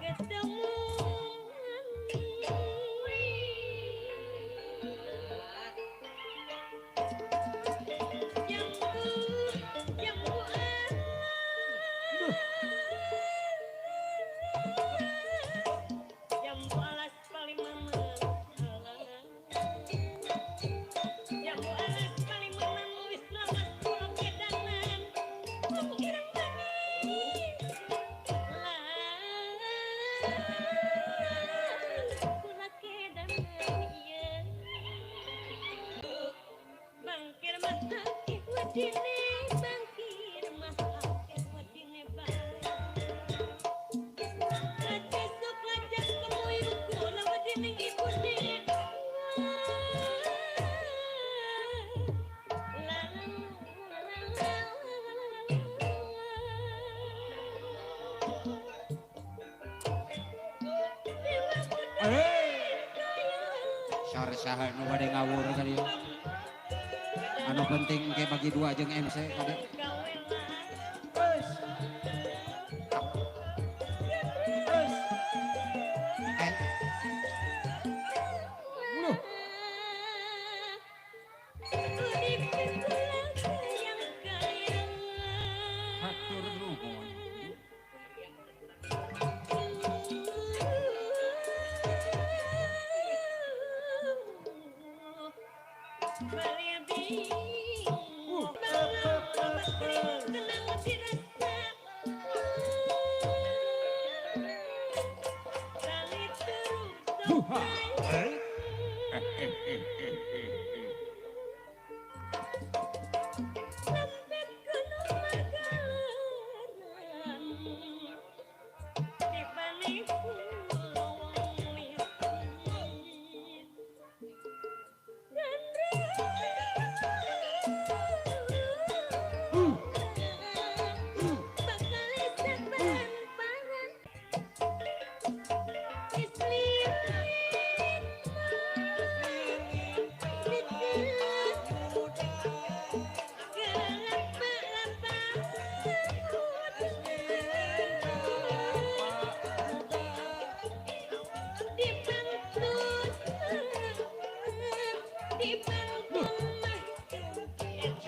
Ketemu jambu alas. Jambu alas paling mamang. Jambu alas paling mamang wis lawas kula kedanan. Wong ireng maning. Kula kedanan ieu. Bangkir mata wadine bangkir mata wadine bang. Besok ngajak kemuyuku lewat dinding ibu dek.
Sarsaha nu bade ngawur kali ya. Anu penting ke bagi dua jeung MC kade. Hatur nuhun.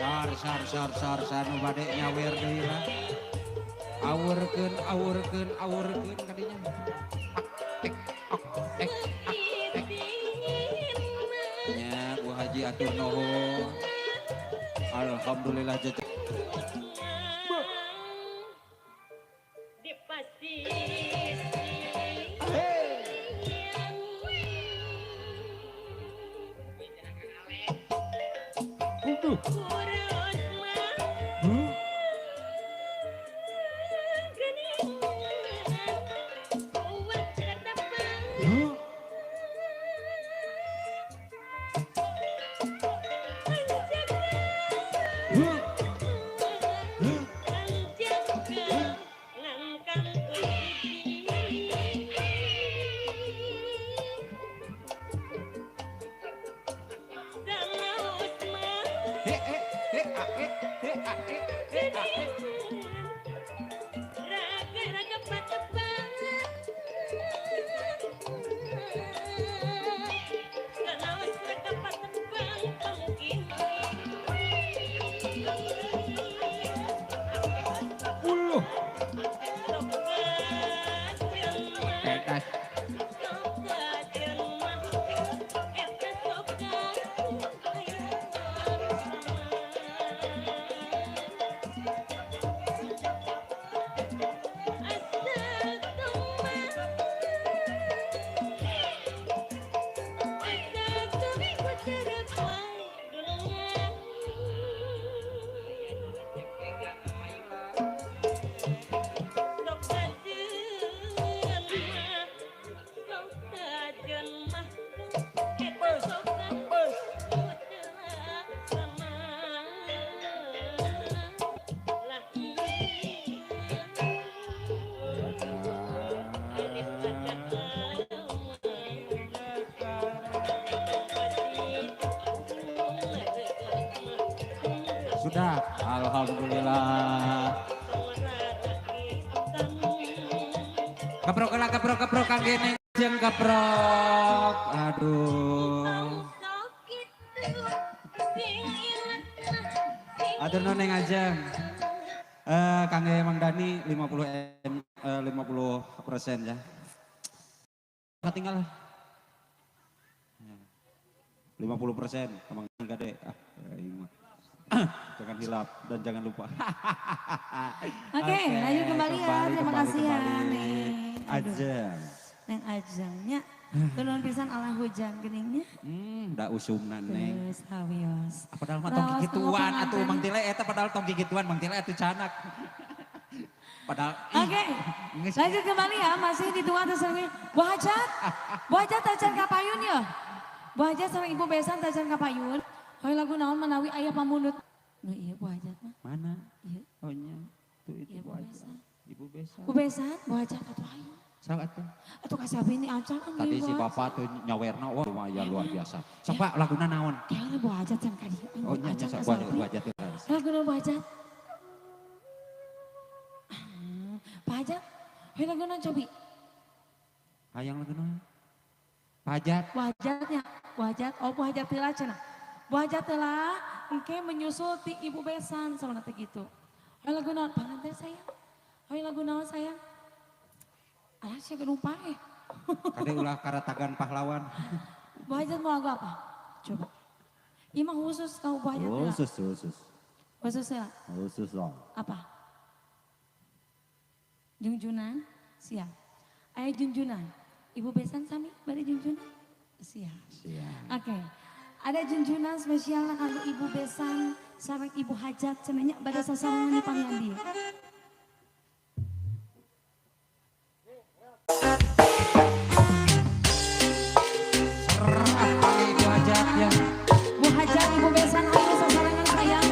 Sar nu bade nyawer deui lah. Aurkeun kadinya. Nya Bu Haji atur nuhun. Alhamdulillah jajan.
Di pasti
Sudah, alhamdulillah. Keprok Kang Geneng jeung keprok. Aduh. Atur noneng Ajeng. Kang Mang Dani 50% ya. Tinggal 50% Kang Gade. Jangan hilap dan jangan lupa.
Oke, lanjut kembali ya. Terima kasih ya, Neng.
Ajeng.
Neng Ajengnya. Turun pisan ala hujan geningnya.
Da usumna Neng.
Terus hawios.
Padahal mah tong gigituan atuh Mang Tile eta padahal tong gigituan Mang Tile atuh canak. Padahal
Oke, lanjut kembali ya. Masih di tua atas lagi. Bu Hajat tajan kapayun ya. Bu Hajat sama Ibu Besan tajan kapayun. Hoy lagu naon menawi ayah pamundut. Nah iya Bu Hajat mah.
Mana?
Iya.
Oh nya. Tuh itu
Iya,
Bu
Bu
Hajat.
Besan.
Ibu Besan.
Bu Besan, Bu Hajat atuh ayo.
Saat tuh.
Atuh kasih abdi ini acan kan.
Tadi si bapak tuh nyawerna wah lumayan luar biasa. Sok Pak laguna naon?
Kayaknya Bu Hajat can kadi.
Oh nya sok Bu Hajat teh.
Lagu Bu Hajat. Pak Hajat, hoy lagu naon cobi.
Hayang laguna. Pajat.
Bu Hajatnya, Bu Hajat, oh Bu Hajat telah cenah. Bu Hajat telah, engke menyusul ti Ibu Besan sama nanti gitu. Hoy lagu naon, panganten sayang. Hoy lagu naon sayang. Alah sih genumpang
Kade ulah karatagan pahlawan.
Bu Hajat mau lagu apa? Coba. Imang khusus kau Bu Hajat telah.
Khusus.
Khusus ya,
Khusus dong.
apa? Junjunan, siap. Ayo junjunan. Ibu Besan sami, bari junjunan. Siap.
Siap.
Oke. Ada junjunan spesial kanggo Ibu Besan sareng Ibu Hajat cenanya pada sasaran di pamiandi.
Ibu Hajat ya.
Bu Hajat Ibu Besan ayo sasarangan sayang.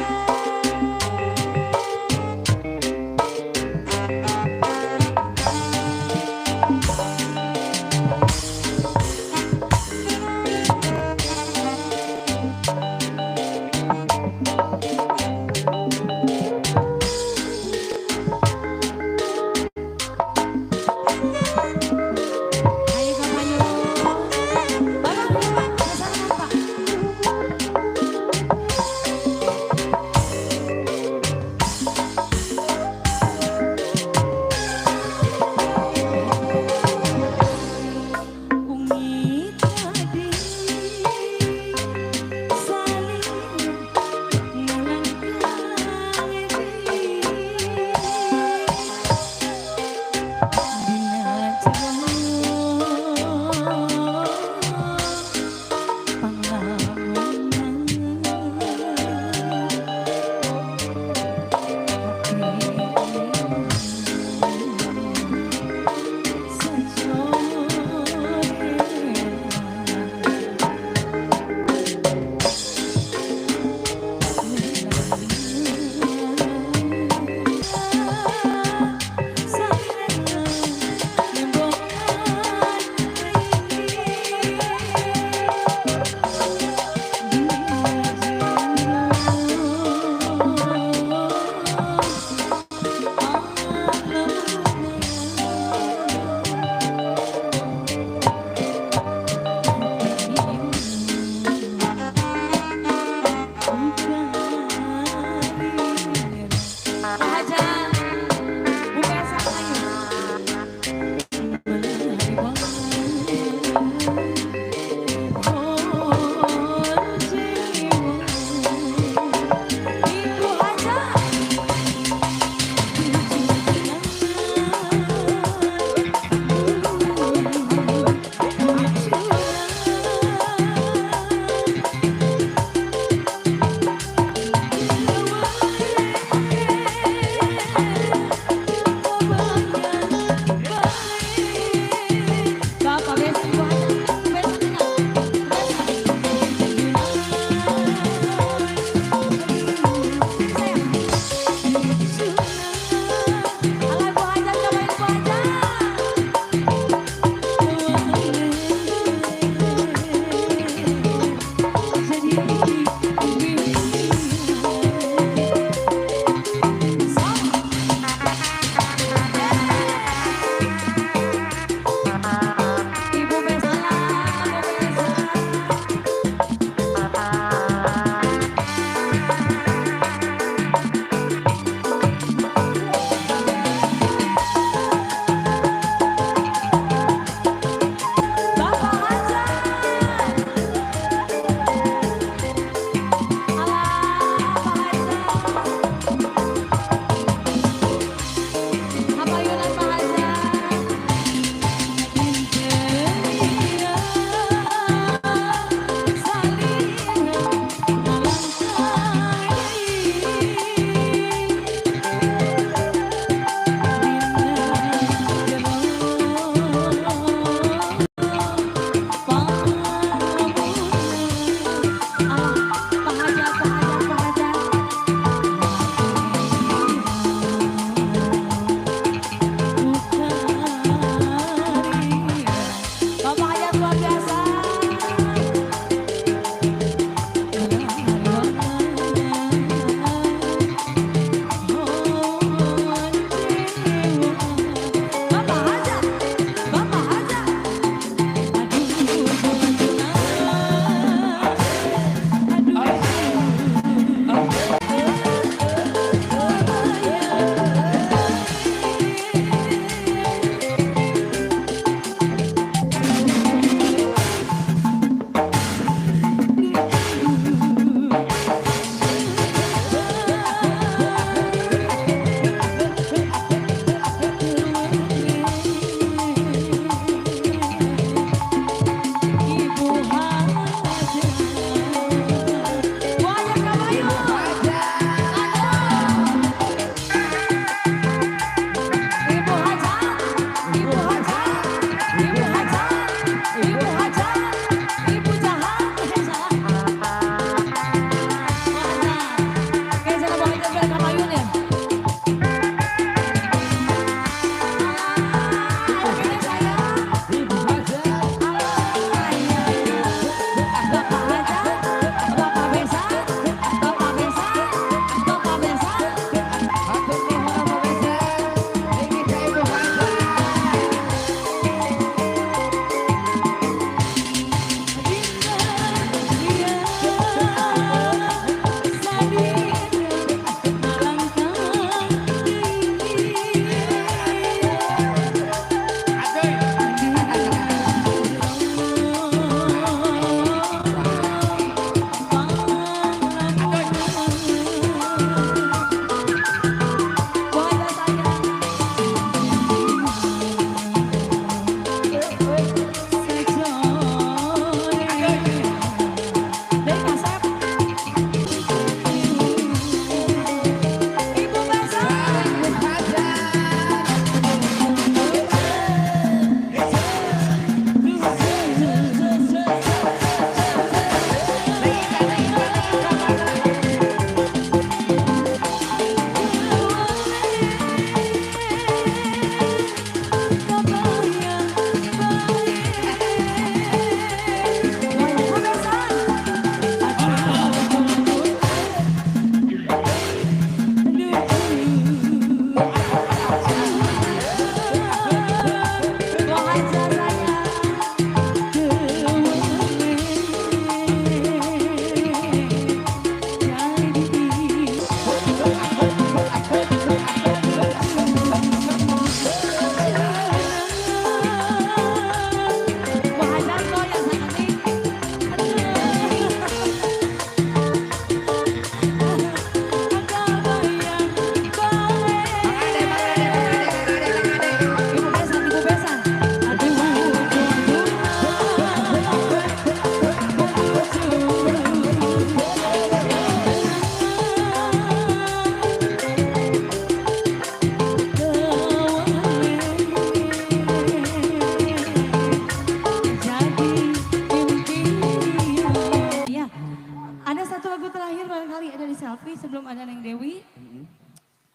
selfie sebelum ada Neng Dewi.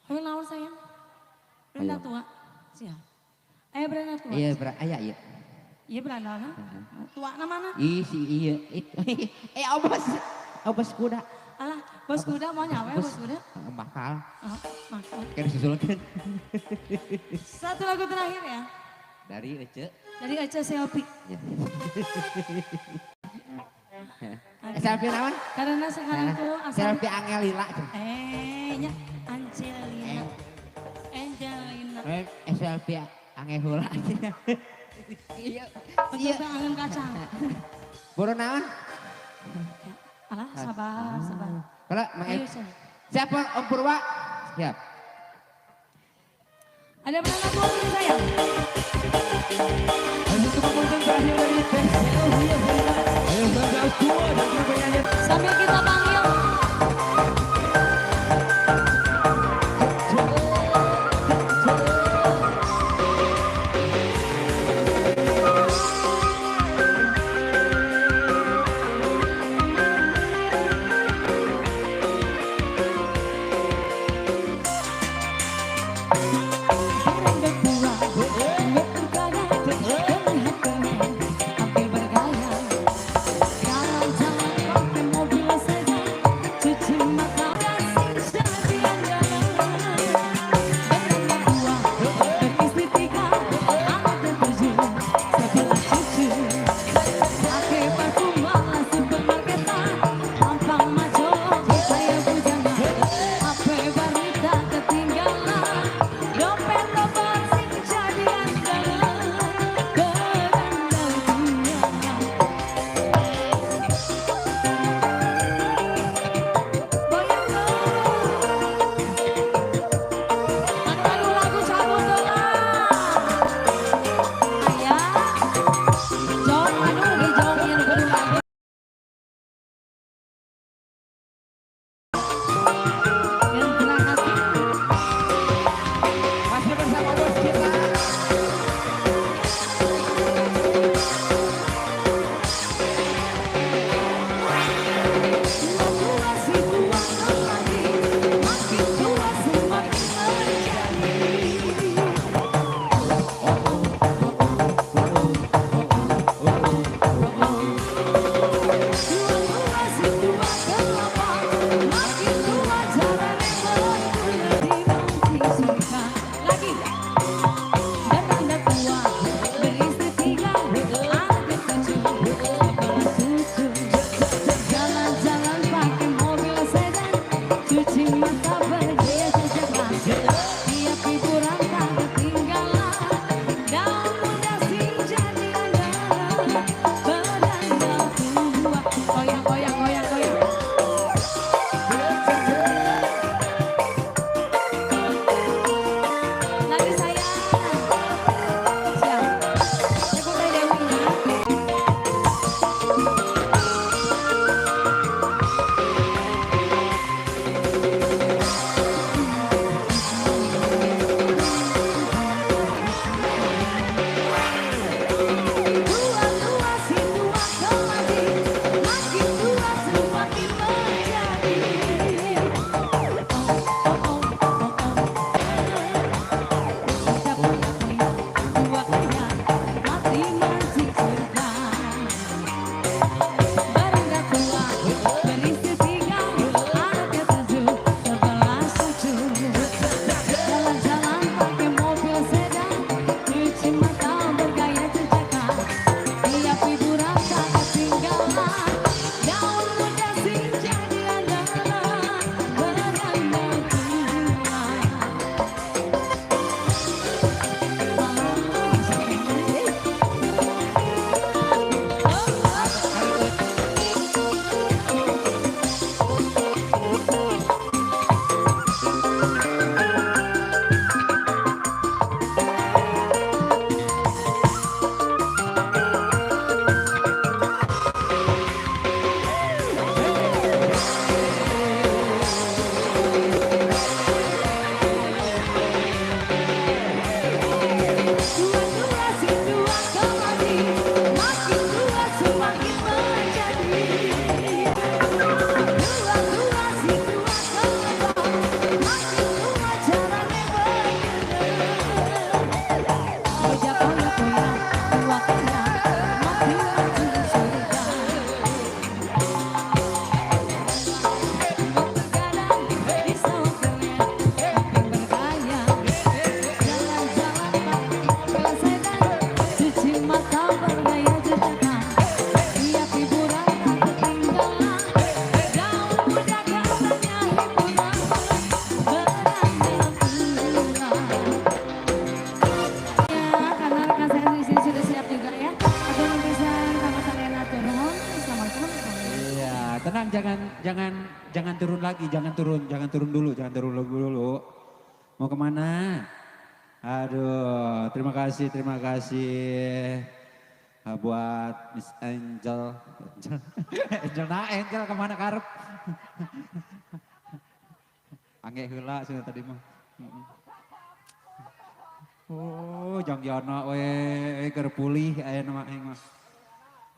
Ayo naon sayang. Beranda
Ayo.
tua. Siap. Ayo beranda tua.
Iya, aya iya.
Iya beranda kan? Tua namanya.
Si iya itu. Obas kuda.
Alah, bos kuda mau nyawa ya bos kuda?
Bakal.
Oh, maksud.
Kan susulkan.
Satu lagu terakhir ya.
Dari Ece.
Dari Ece Selfie.
Ya. Selfie naon?
Karena sekarang tuh asal
Selfie Angelina.
nya Angelina. Angelina.
Selfie Angehula. Iya.
Iya. Angin kacang.
Boro naon?
Alah, sabar, sabar.
Kalau
Ayo, Sen.
siapa Om Purwa? Siap.
Ada berapa buah ini sayang? Sambil kita panggil. Beranda tua, duet bergaya, terlihat keren, tampil bergaya. Jalan-jalan pakai mobil sedan,
jangan turun lagi, jangan turun dulu. Mau kemana? Aduh, terima kasih buat Miss Angel. Angel kemana karep? Angge heula cenah tadi mah. Oh, jang jana we keur pulih aya nama aing mah.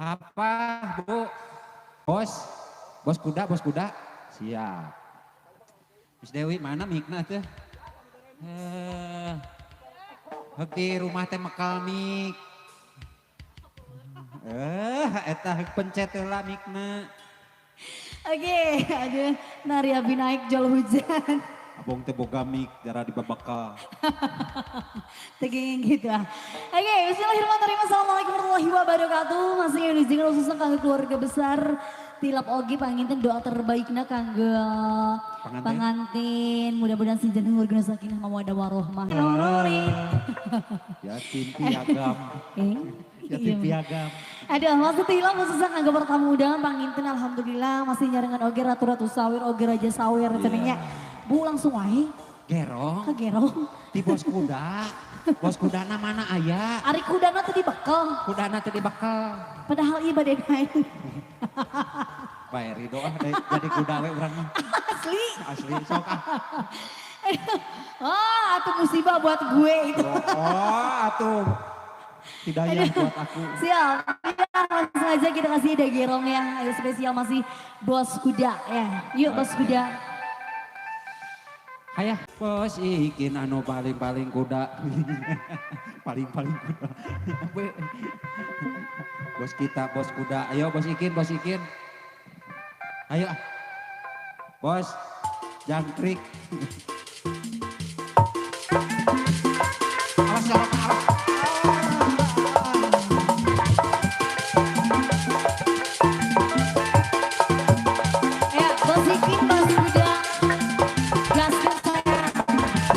Apa, Bu? Bos kuda. Siap. Miss Dewi mana mikna teh? Di rumah teh mekal mik. Eta pencet heula mikna.
Oke, aduh, nari abi naik jol hujan.
Abong teh boga mik, darah dibabakal.
Teging gitu ah. Oke, bismillahirrahmanirrahim. Assalamualaikum warahmatullahi wabarakatuh. Masih yang dizinkan khususnya kangge keluarga besar. Tilap ogi panginten doa terbaikna kangge pangantin. Mudah-mudahan si jantung warga sakinah mawaddah warohmah.
Yatim piagam. Yatim piagam.
Aduh, maksud tilap khususnya kangge bertamu undangan panginten. Alhamdulillah masih nyarengan oge ratu-ratu sawir, oge raja sawir cenanya. Bu langsung wae.
Gerong.
Ke gerong.
Di bos kuda. Bos kudana mana aya?
Ari kudana tadi bekel.
Kudana tadi bakal.
Padahal ibadah naik.
Bae Rido jadi kuda we urang mah. Asli sok ah.
Atuh musibah buat gue itu.
Atuh. Hidayah buat aku.
Siap. Ya, langsung aja kita kasih ada gerong ya. Ayo spesial masih bos kuda ya. Yuk bos kuda.
Hayah, bos ikin anu paling kuda. paling kuda. Bos kita, bos kuda. Ayo bos ikin. Ayo. Bos, jangkrik. Awas.
Ya, bos ikin, bos kuda. Gaskan saya. Bos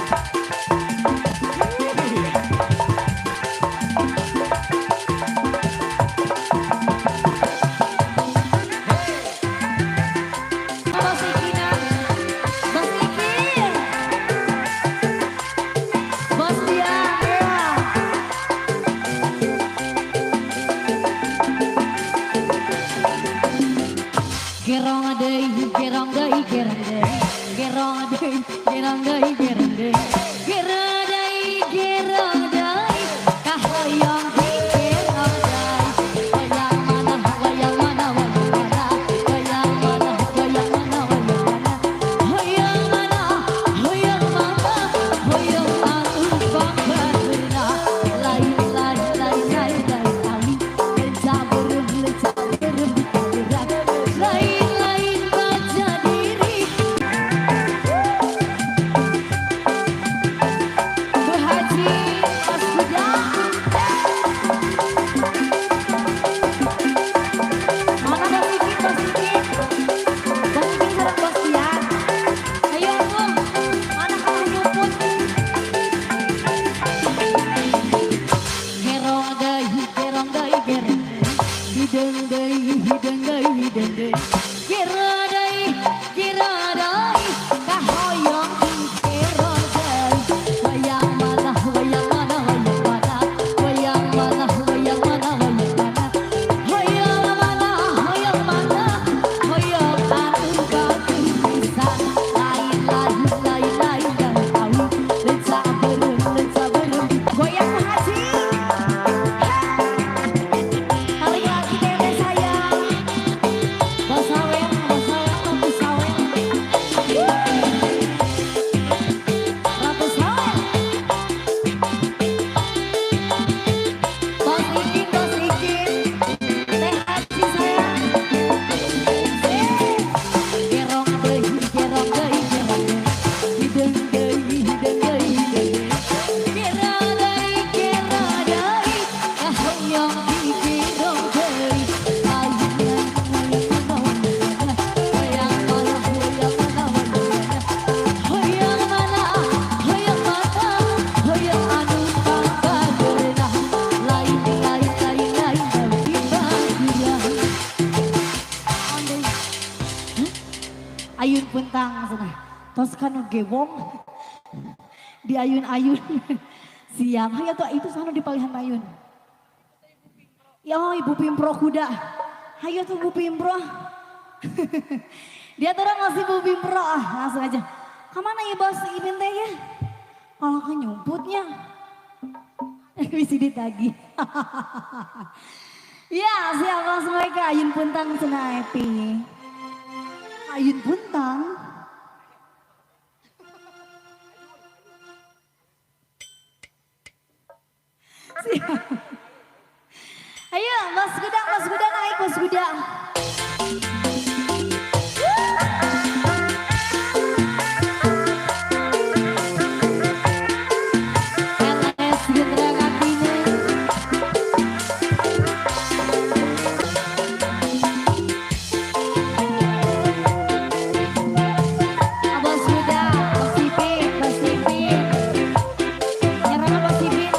ikin, bos ikin. tos kanu gewong di ayun-ayun. Siang, hayo tuh itu sana di palihan ayun. Ya oh, Ibu Pimpro kuda. Hayo tuh Bu Pimpro. Dia tuh ngasih Bu Pimpro langsung aja. Kemana ya bos Ipin teh ya? Kalau kan nyumputnya. Bisa ditagih. Ya siap langsung mereka ayun puntang cenah Epi. Ayun puntang. Siap. Ayo Mas Gudang naik Mas Gudang. LS Gendra Kartini. Abos Gudang, Mas Ipin. Nyerang Mas Ipin.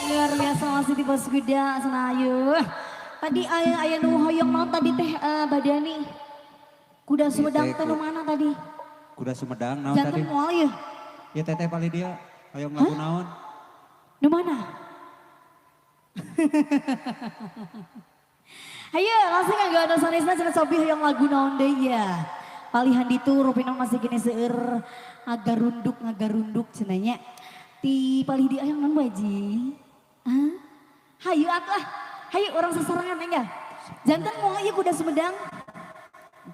Luar biasa masih di Bos Kuda Senayu. Tadi ayah nu hoyong mau tadi teh Badani. Kuda Sumedang teh nu mana tadi?
Kuda Sumedang naon
Jantan
tadi?
moal ya?
Ya teteh pali dia. Hoyong lagu naon?
Nu mana? Ayo langsung nggak ada sanesna cenah Sobi hoyong lagu naon deui ya. Palihan ditu rupina masih gini seueur ngagarunduk cenanya. Ti palih di ayang non baji. Hah? Hayu atuh ah. Hayu orang sasarangan enggak? Jantan mau ieu kuda Sumedang.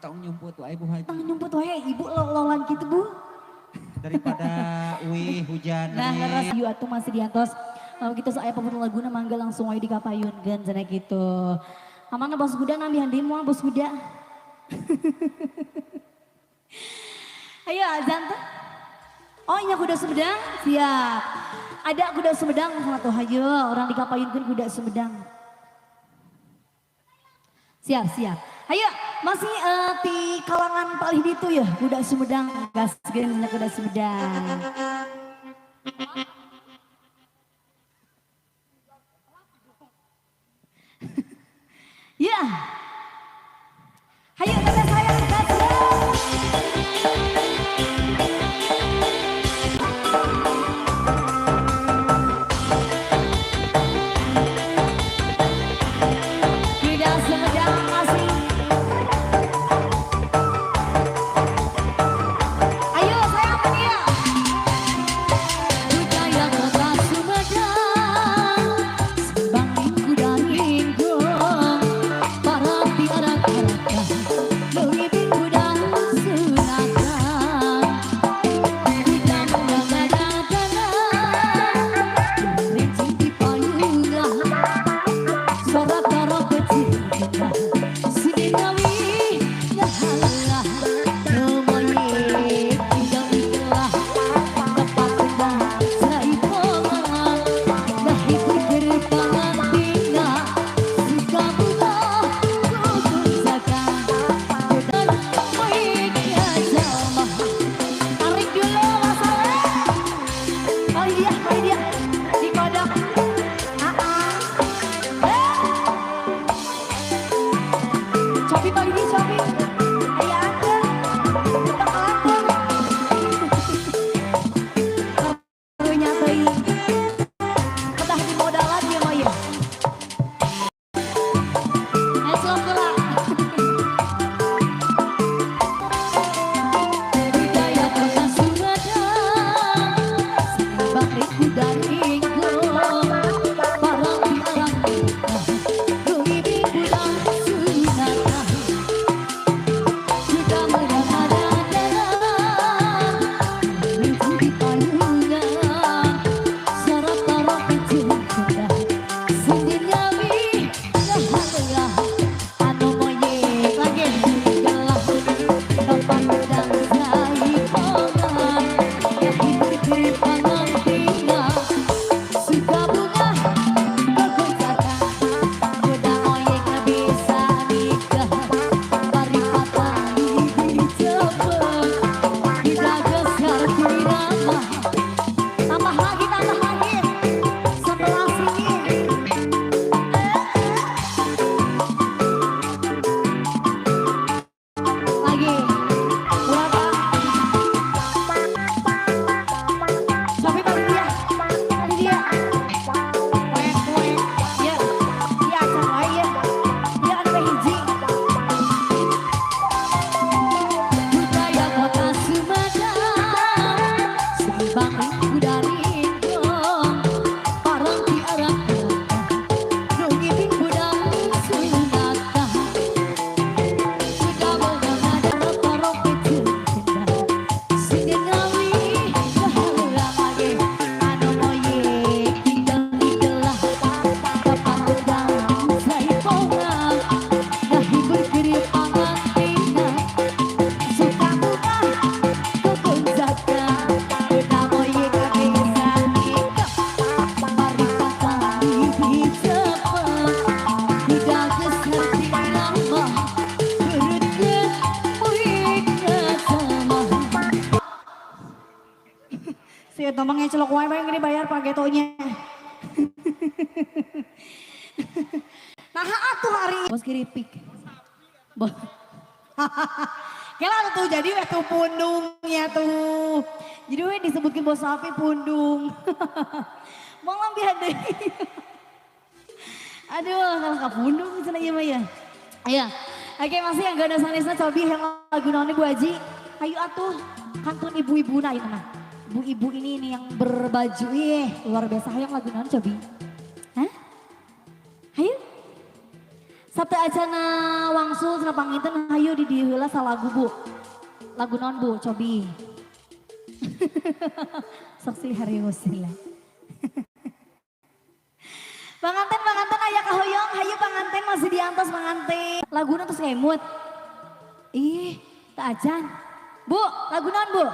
Tong nyumput wae Bu Haji.
Tang nyumput wae ibu lolan gitu Bu.
Daripada uih hujan.
Nah, leres hayu atuh masih diantos. Kalau gitu saya pemutun laguna mangga langsung wae dikapayunkeun cenah gitu. Amana Bos Kuda nambi handi moal Bos Kuda. Ayo jantan. Oh iya kuda Sumedang, siap. Ada kuda Sumedang sama tuh hayo orang dikapayunkeun kuda Sumedang. Siap, siap. Ayo, masih di kalangan paling itu ya, kuda Sumedang, gas gen kuda Sumedang. Ya, ayo kita sayang gas. Kuda Sumedang masih. Ayo sayang dia. Budaya kota Sumedang, sembang kuda ringgo, para tiara-tiara, lewipin kuda sunatan, kuda mengadang-adang, rinci di payungan, sorak darah kecil kita, sininawi ngahalah, kemoyek indah-indah, tepat rendah saipongan, lahir berpangan tinggal, suka bunga rukun zakat, dan baiknya jamaah. Tarik dulu masalah, kali dia, dikodok. Cobi kali ini cobi, ayah anteng, kita anteng. Karunya teuing, kedah di modalan dia mah ya. Eslok gerak. Budaya kota Sumedang, sembang kuda ringgo, parang dialang lewipin kuda sunatan, kuda mengadang-adang, rinci di payungan, sorak-sorak kecil kita, sindir ngawi ngahalah, anu moyek lagi gelah, tempat pedang saipongan, lahir berpangan tinggal, suka bunga kekuncakan, kuda moyek bisa nikah, paripatan dicepet, kuda besar dirama, tambah lagi, sebelah sini. Lagi, berapa? Cobi balik dia, Wek, ya, ya acan wae ya, ya anu teh hiji. Budaya kota Sumedang, sembang kuda ringgo, parang tiara-tiara, lewipin kuda sunatan, kuda mengadang-adang, kecil kita, sindir ngawi ngahalah lagi, anu moyek tinggal-tinggalah, tepat pedang saipongan, lahir berpangan tinggal, suka bunga kekuncakan, kuda moyek bisa nikah, paripatan dicepet, kuda besar dirama, berutkeun muikna jamaah. Si eta mah ngecelok wae bae gini bayar pagetonya. Nah atuh hari bos kiripik. Bos. Kela tuh jadi weh tuh pundungnya tuh. Jadi weh disebutkan bos sapi pundung. Mau ngambil deh. Aduh kalau ke pundung cenah ieu mah ya. Ayo. Oke masih yang gak ada sanesna cobi yang lagu naon Bu Haji. Ayo atuh kantun ibu-ibu na ieu mah. Ibu-ibu ini yang berbaju luar biasa hayang lagu naon cobi. Hah? Ayo. Sabtu acana wangsul cenah panginten hayu di dieu heula salagu Bu. Lagu naon Bu cobi. Sok silih hareuos heula. Panganten aya kahoyong, hayu panganten masih diantos panganten. Laguna terus ngemut. Ih, tak ajan. Bu, lagu naon Bu?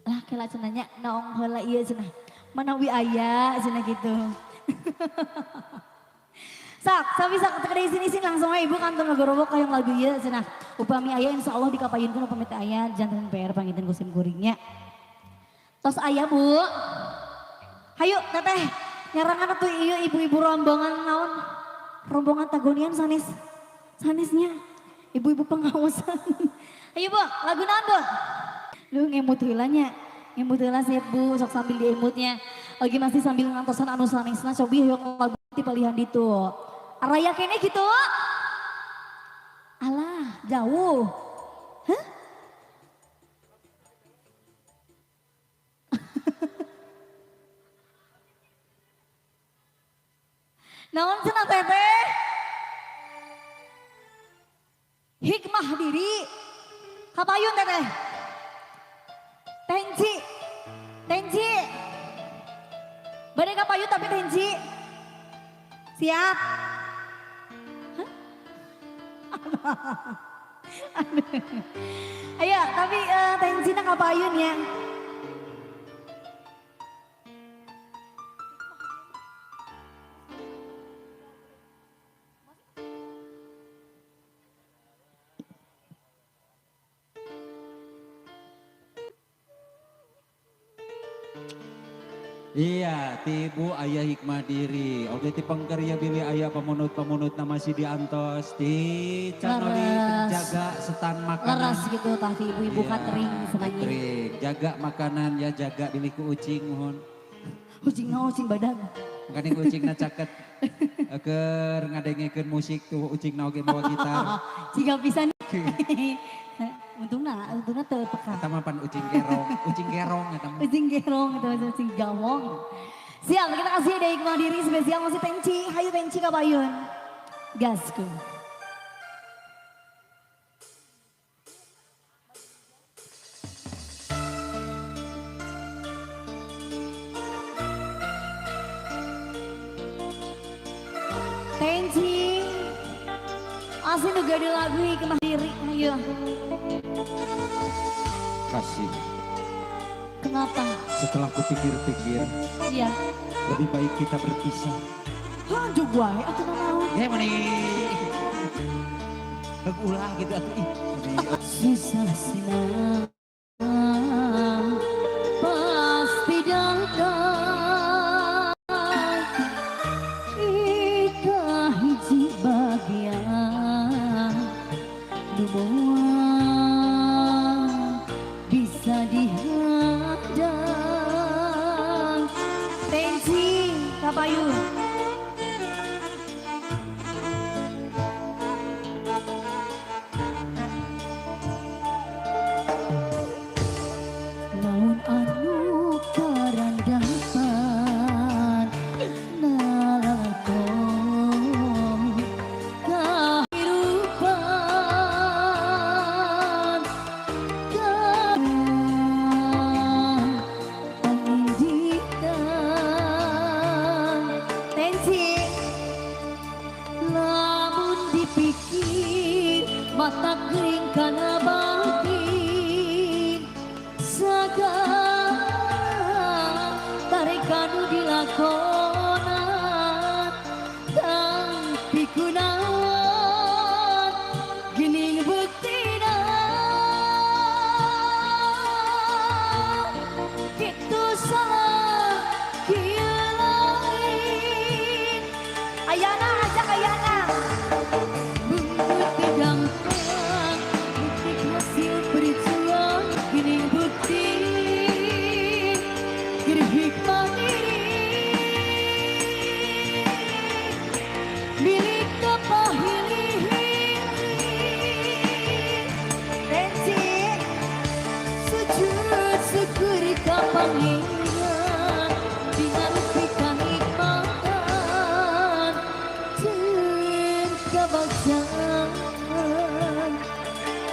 Lah kela cenanya naong heula ieu cenah. Manawi aya cenah gitu. Sak, saya bisa dari sini langsung aja ibu kantong ngagorobok kayak lagu ya cenah. Upami aya insya Allah dikapayunkeun upami teh aya jantan PR panginten kusim kuringnya. Tos aya bu. Hayu teteh nyarangan tuh iya ibu-ibu rombongan naon. Rombongan tagonian sanes. Sanesnya ibu-ibu pengawasan. Ayo bu lagu naon bu. Lu ngemut heula nya. Ngemut heula sih bu sok sambil diemutnya. Lagi masih sambil ngantosan anu sanesna cobi hoyong lagu ti palihan ditu. Araya kene gitu. Alah, jauh. Hah? Naon cenah teteh? Hikmah diri. Kapayun teteh. Tenci. Tenci. Bade kapayun tapi tenci. Siap. Ayo, tapi tensinya kapayun ya.
Iya, tibu ayah hikmah diri. Oke, ti pengkerja pilih ayah pemunut-pemunut nama si diantos. Ti canoli jaga setan makanan.
Leras gitu tapi ibu-ibu
Iya,
catering senangnya.
catering. Jaga makanan ya, jaga pilih ku ucing mohon.
Ucing naon ucing badan.
Makanya ucing na caket. Keur ngadengikeun musik tuh ucing na oge bawa gitar.
Jika bisa nih. Untungnya teu peka.
Eta mah pan ucing gerong eta mah.
Ucing gerong itu ucing gawong. Siap kita kasih ada hikmah diri spesial masih tenci. Hayu tenci kapayun. Gasku. Tenci. Asli juga ada lagu hikmah diri. Ayo.
Kasih.
Kenapa?
Setelah kupikir-pikir,
Iya.
lebih baik kita berpisah.
Hah, juga ya, aku nggak mau.
Ya mani. Ulah gitu atuh ih.
Susah senang pasti datang. Ika hiji bagian semua bisa dihadang. Tensi kapayun. Naon anu karandapan nalakon kahirupan pendidikan. Tensi lamun dipikir mata kering kana batin sagala tarik kanu dilakonan tapi kunaon gening buktina kitu salah kieu lain ayana ajak ayana bukti gampang bukti hasil perjuangan gening bukti hikmah diri milik kepahilihin tensi sujud syukur kapangingan dinarpikan hikmatan jen kebangsaan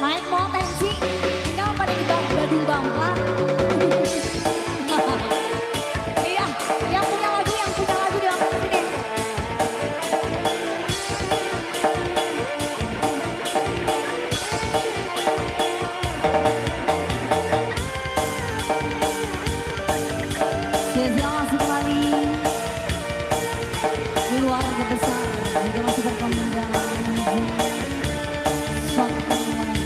main mau tensi tinggal pada kita gaduh bangka. Iya, yang punya lagu diangkat sini. Terima kasih kembali di luar keluarga besar juga masih berkembang menuju suatu pertemuan.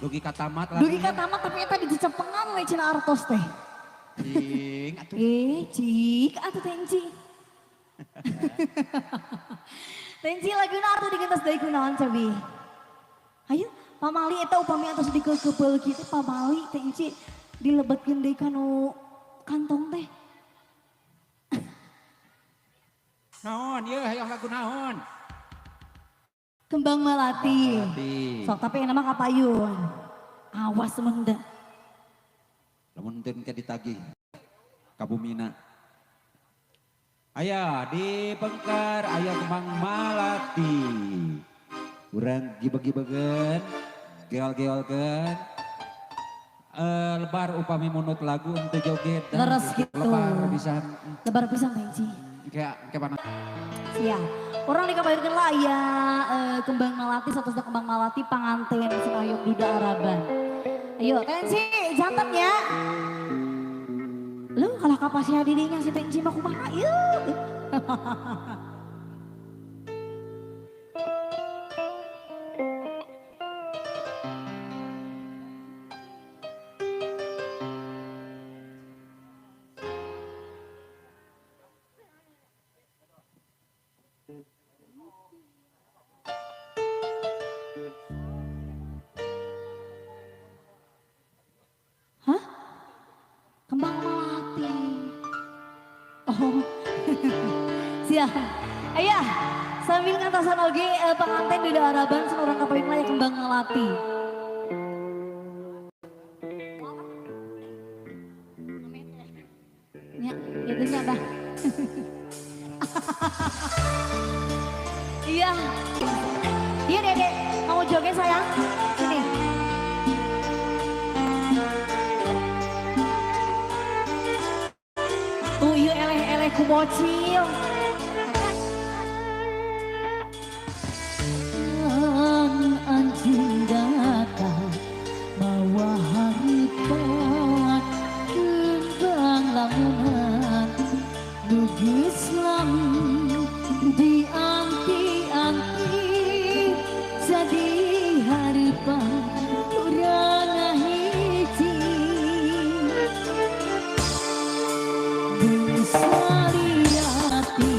Dugi katamat
Dugi katamat tapi eta di Jepengan we cenah artos teh.
Cing, atuh.
Cik, atuh Tenci. Tenci laguna atuh digentos deui kunaon cobi. Hayu, pamali eta upami atos dikeukeupeul kitu pamali Tenci dilebetkeun deui kanu kantong teh.
Naon, ieu hayang lagu naon?
Kembang melati.
Melati.
Sok tapi yang nama kapayun. Awas menda.
Lamun teu ke ditagih ka bumina. Aya di Pengkar aya kembang malati. Urang gibeg-gibegeun, geol-geolkeun. Lebar upami munut lagu untuk joget.
Leres gitu.
Lebar pisan.
Lebar pisan Tenci.
Kayak mana?
Sia. Orang dikabarkan lah ya kembang melati satu kembang melati panganten Sinayung Duda Araban. Ayo Tenci jantan ya. Lu kalau kapasnya dirinya si Tenci mah kumaha yuk. Hah? Kembang melati. Oh. Siap. Ayo, sambil ngantasan oge pengantin di Araban seorang kapoin layak kembang melati. Ya, itu siapa? Iya. Iya Dedek, mau joget sayang? Sini. Tuh iya eleh-eleh ku bocil. Anjing datang bawa harapan kembang lamunan nugis lamun di anti-anti jadi harapan urang hiji salirati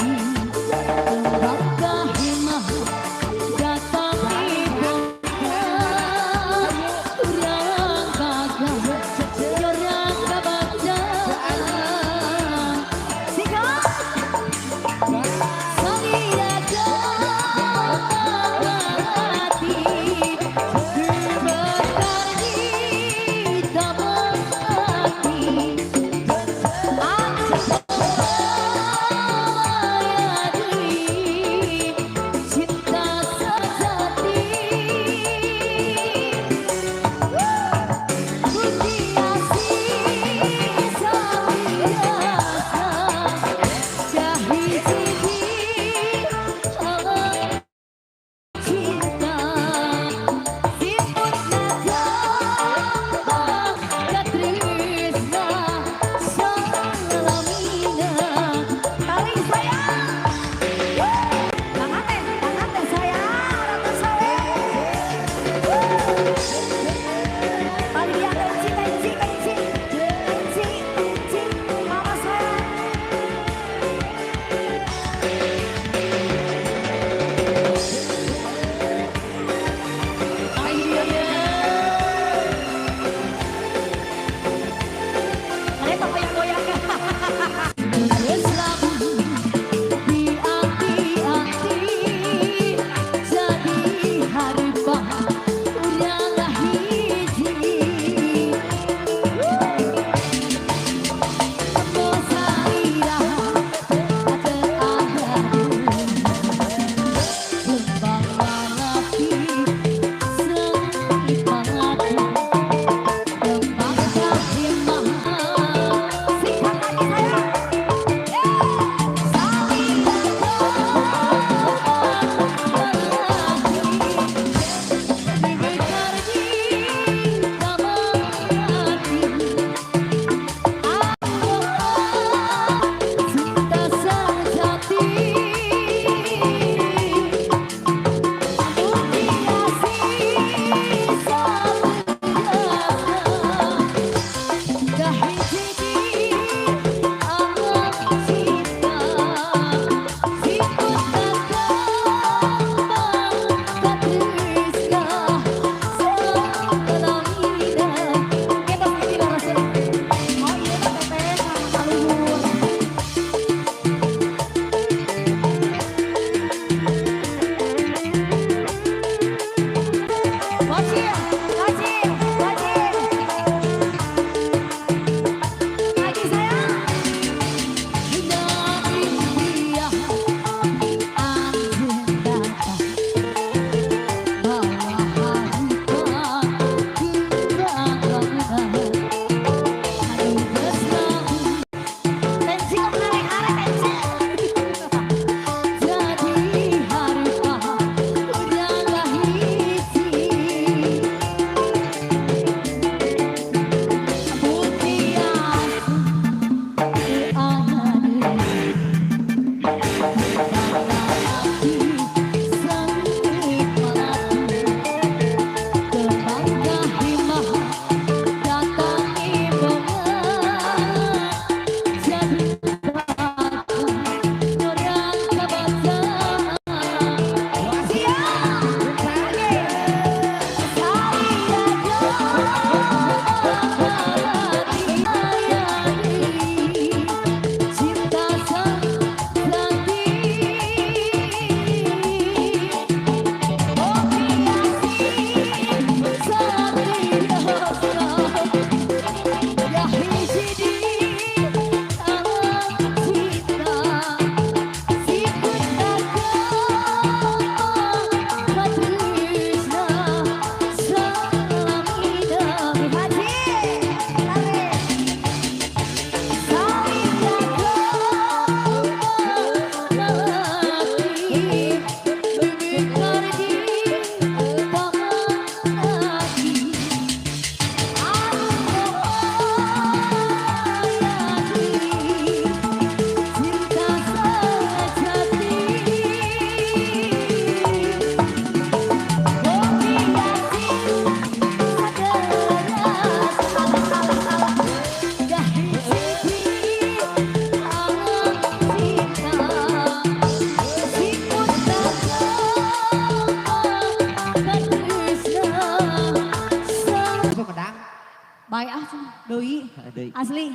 Doi,
Deui.
asli.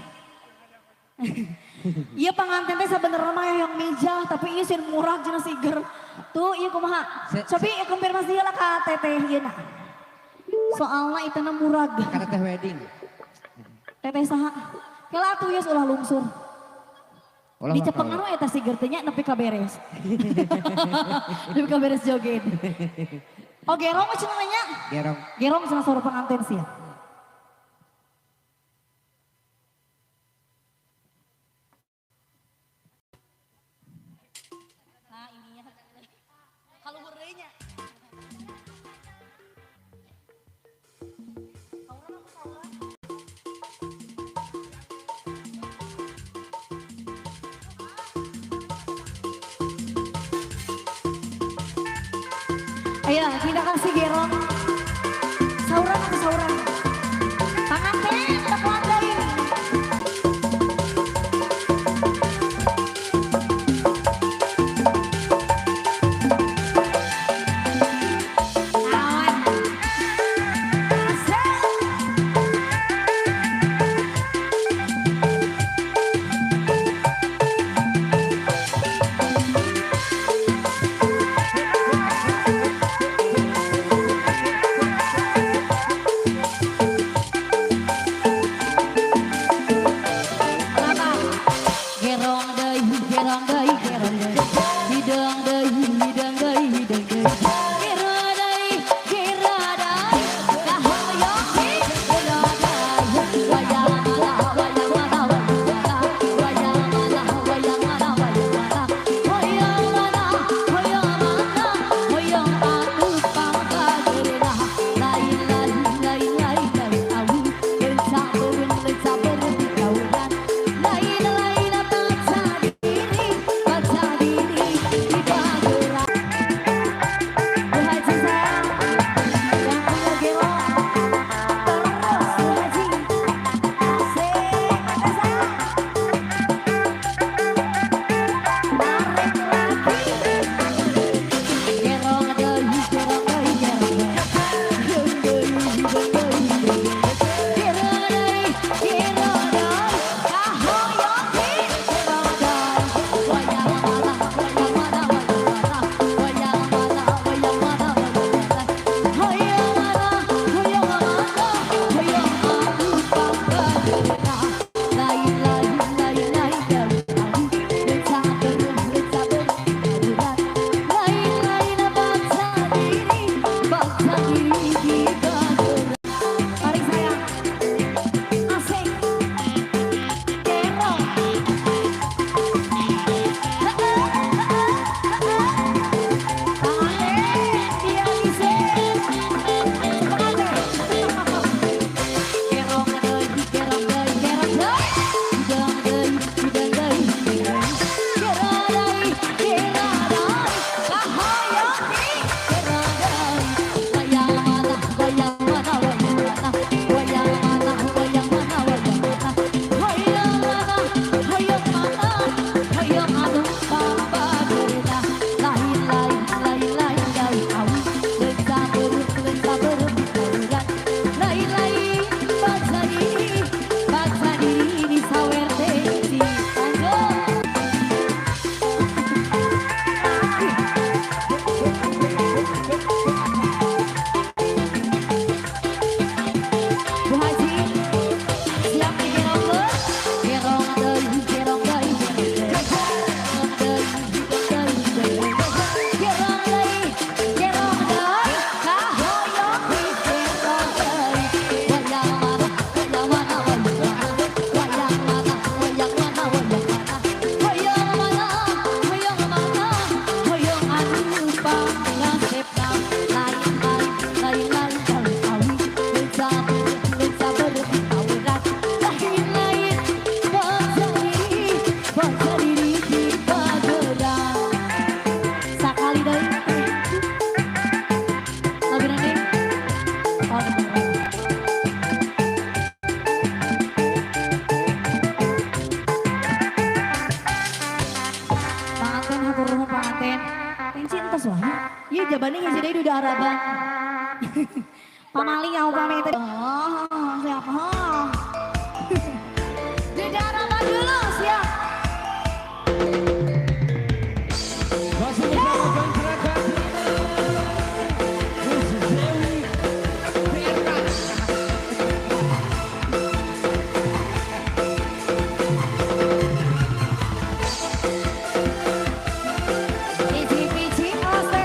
Iya pengantin teh sebenarnya mah yang meja, tapi iya sih murah jeung siger. Tuh iya kumaha. Cobi konfirmasi heula ka teteh ieu nah. Soalna itana murag.
Kata teh wedding.
Teteh saha? Kela atuh geus ulah lungsur.
Ulah
Di Cepengan we eta siger teh nya nepi ka beres. Nepi ka beres joget. Oh gerong mah cenah nya.
Gerong.
Gerong cenah suara pengantin sih ya. Nah ininya kalau berdenya. Ayo, terima kasih Gerong. Sauran atau sauran? Pengantin, ada keluargain. Awan. Asik. Gerong deui, gerong deui, gerong deui. Hidung deui, hidung deui, hidung deui. Gero deui, gero deui. Kahoyong di gero deui. Wayang mana, wayang mana, wayang mana. Wayang mana, wayang mana, wayang mana. Wayang mana, wayang mana. Wayang anu pangkageuna. Lain, lain, lain, lain, lain awu. Lenca beureun, lenca beureun di kaulan. Lain, lain bangsa diri di pageran. Bu Haji sayang, yang punya gerong, terus Bu Haji. Asik, ada sayang. Tarik lagi. Gerong deui, gerong deui, gerong deui. Hidung deui, hidung deui, hidung deui. Gero deui, gero deui. Kahoyong di gero deui. Wayang mana, wayang mana, wayang mana. Wayang mana, wayang mana, wayang mana. Hoyong mana, hoyong mana. Hoyong anu pangkageuna. Lain, lain, lain, lain deui awu. Lenca beureun, lenca beureun di kaulan. Lain, lain bangsa diri di pageran. Mari sayang. Asik. Gerong. Bu Haji, siap digerong ke? Gerong deui, gerong deui, gerong deui. Gerong deui, hidung deui, gerong deui. Gerong deui, kahoyong di gerong deui. Wayang mana, wayang mana, wayang mana. Wayang mana, wayang mana, wayang mana. Wayang mana, wayang mana. Wayang anu pangasepna. Lain, lain, lain, lain, lain awi. Lenca beureun, lenca beureun di kaulan. Lain, lain bangsa diri di pageran. Sakali deui. Lagu nani? Oh, bener. Panganten hatur nuhun panganten. Pensi entos wae. Ieu jabane ngisi deui duda araban. Pamali yang pamit. Oh, siapa? Deda Rama dulu siap.
Masih bersama Bang Seragam. Miss Dewi Berta.
Pici-pici ose.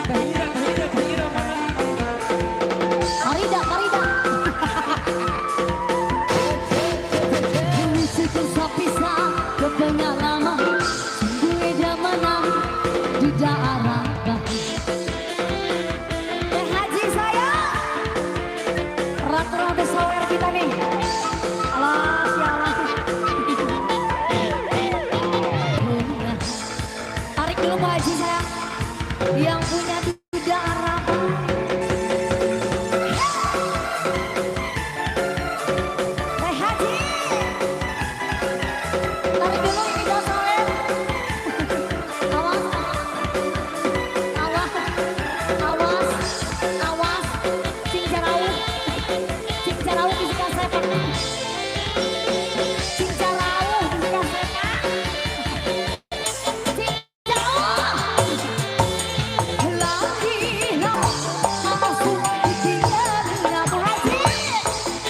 Tahira mana?
Marida, Marida. Suku sapisa kepengalaman gue mana di daerah Teh Haji saya ratu-ratu sawer kita nih. Alah sialan. Tarik dulu Pak Haji saya yang punya di daerah. Teh Haji tarik dulu ini dah sawer. Awas, awas, awas, awas. Cing jarau bisa kasep. Cing jarau bisa kasep. Cing jarau. Lagi masuk ditinggal Bu Haji.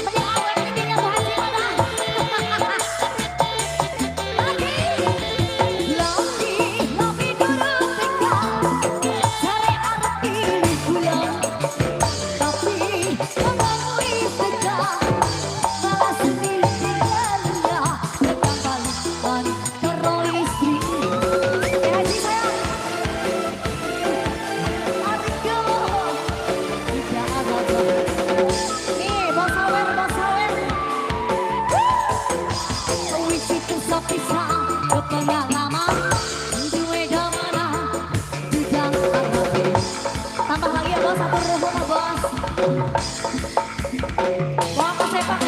Banyak awet ditinggal Bu Haji mana? Lagi lebih dulu tinggal cari arti pulang. Tapi melalui tegak malah sedih tinggalnya datang balik teror istri. Teh Haji sayang, aduh tidak ada. Nih bos sawer, bos sawer. Wis itu sapisa kepengalaman duwe damana jujang arabe. Tambah lagi ya bos, satu ruhun ya bos. Wah apa sepak.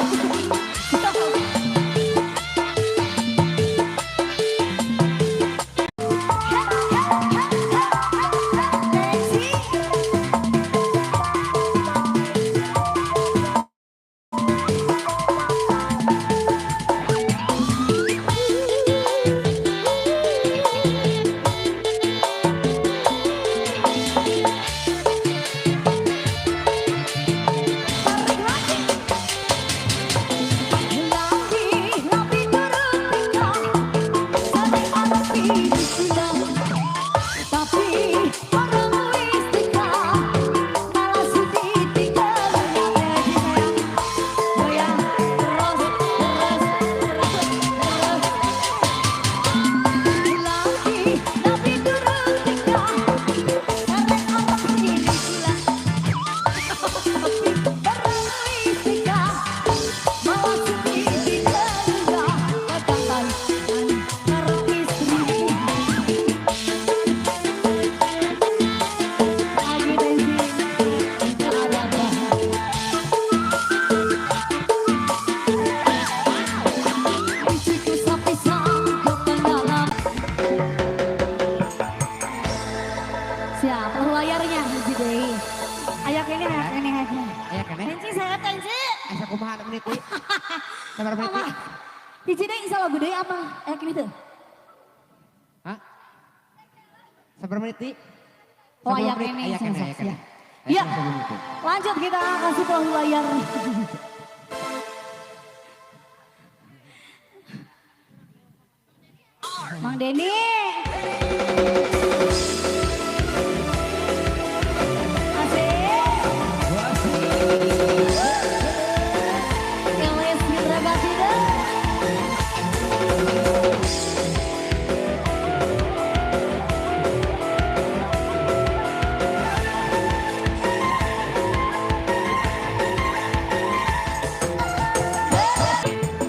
Siap, layarnya Haji Dei. Ayak ini.
Aya keneh.
Tensi saya tensi.
Asa kumaha ada menit deui? Sabar menit
Apa?
deui?
Hiji Dei insya Allah gede apa? Ayak ini tuh.
Hah? Sabar menit deui?
Oh ayak
Sabuluh menit.
ini.
Aya keneh, aya
Siap.
keneh.
Ya,
Aya sabuluh menit.
lanjut kita kasih tahu layar. Mang Denny. Keles Mitra Gasida.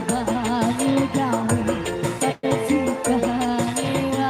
Bahagia gawe, tapi bahagia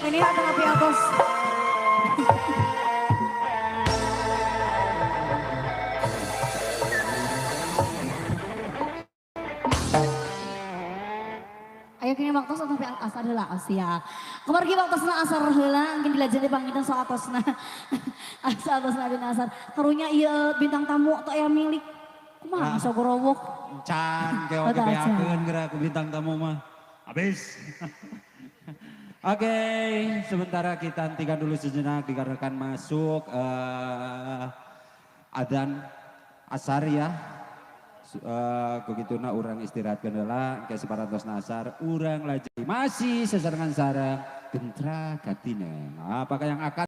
Ini atau ngopi atas. Ayo kini waktu sampai asar heula Asia. Kemargi waktu asar heula mungkin dilajeng di bangkitan so atosna. Asa atosna dina asar. Karunya ieu bintang tamu atau aya milik. Kumaha asa gorowok.
Can kayak waktu beakeun geura ku bintang tamu mah. Habis. Oke, sementara kita hentikan dulu sejenak dikarenakan masuk adzan asar ya. Begituna urang istirahat heula ke separantos asar urang lajeng masih sesarengan sareng gentra katineng. Apakah yang akan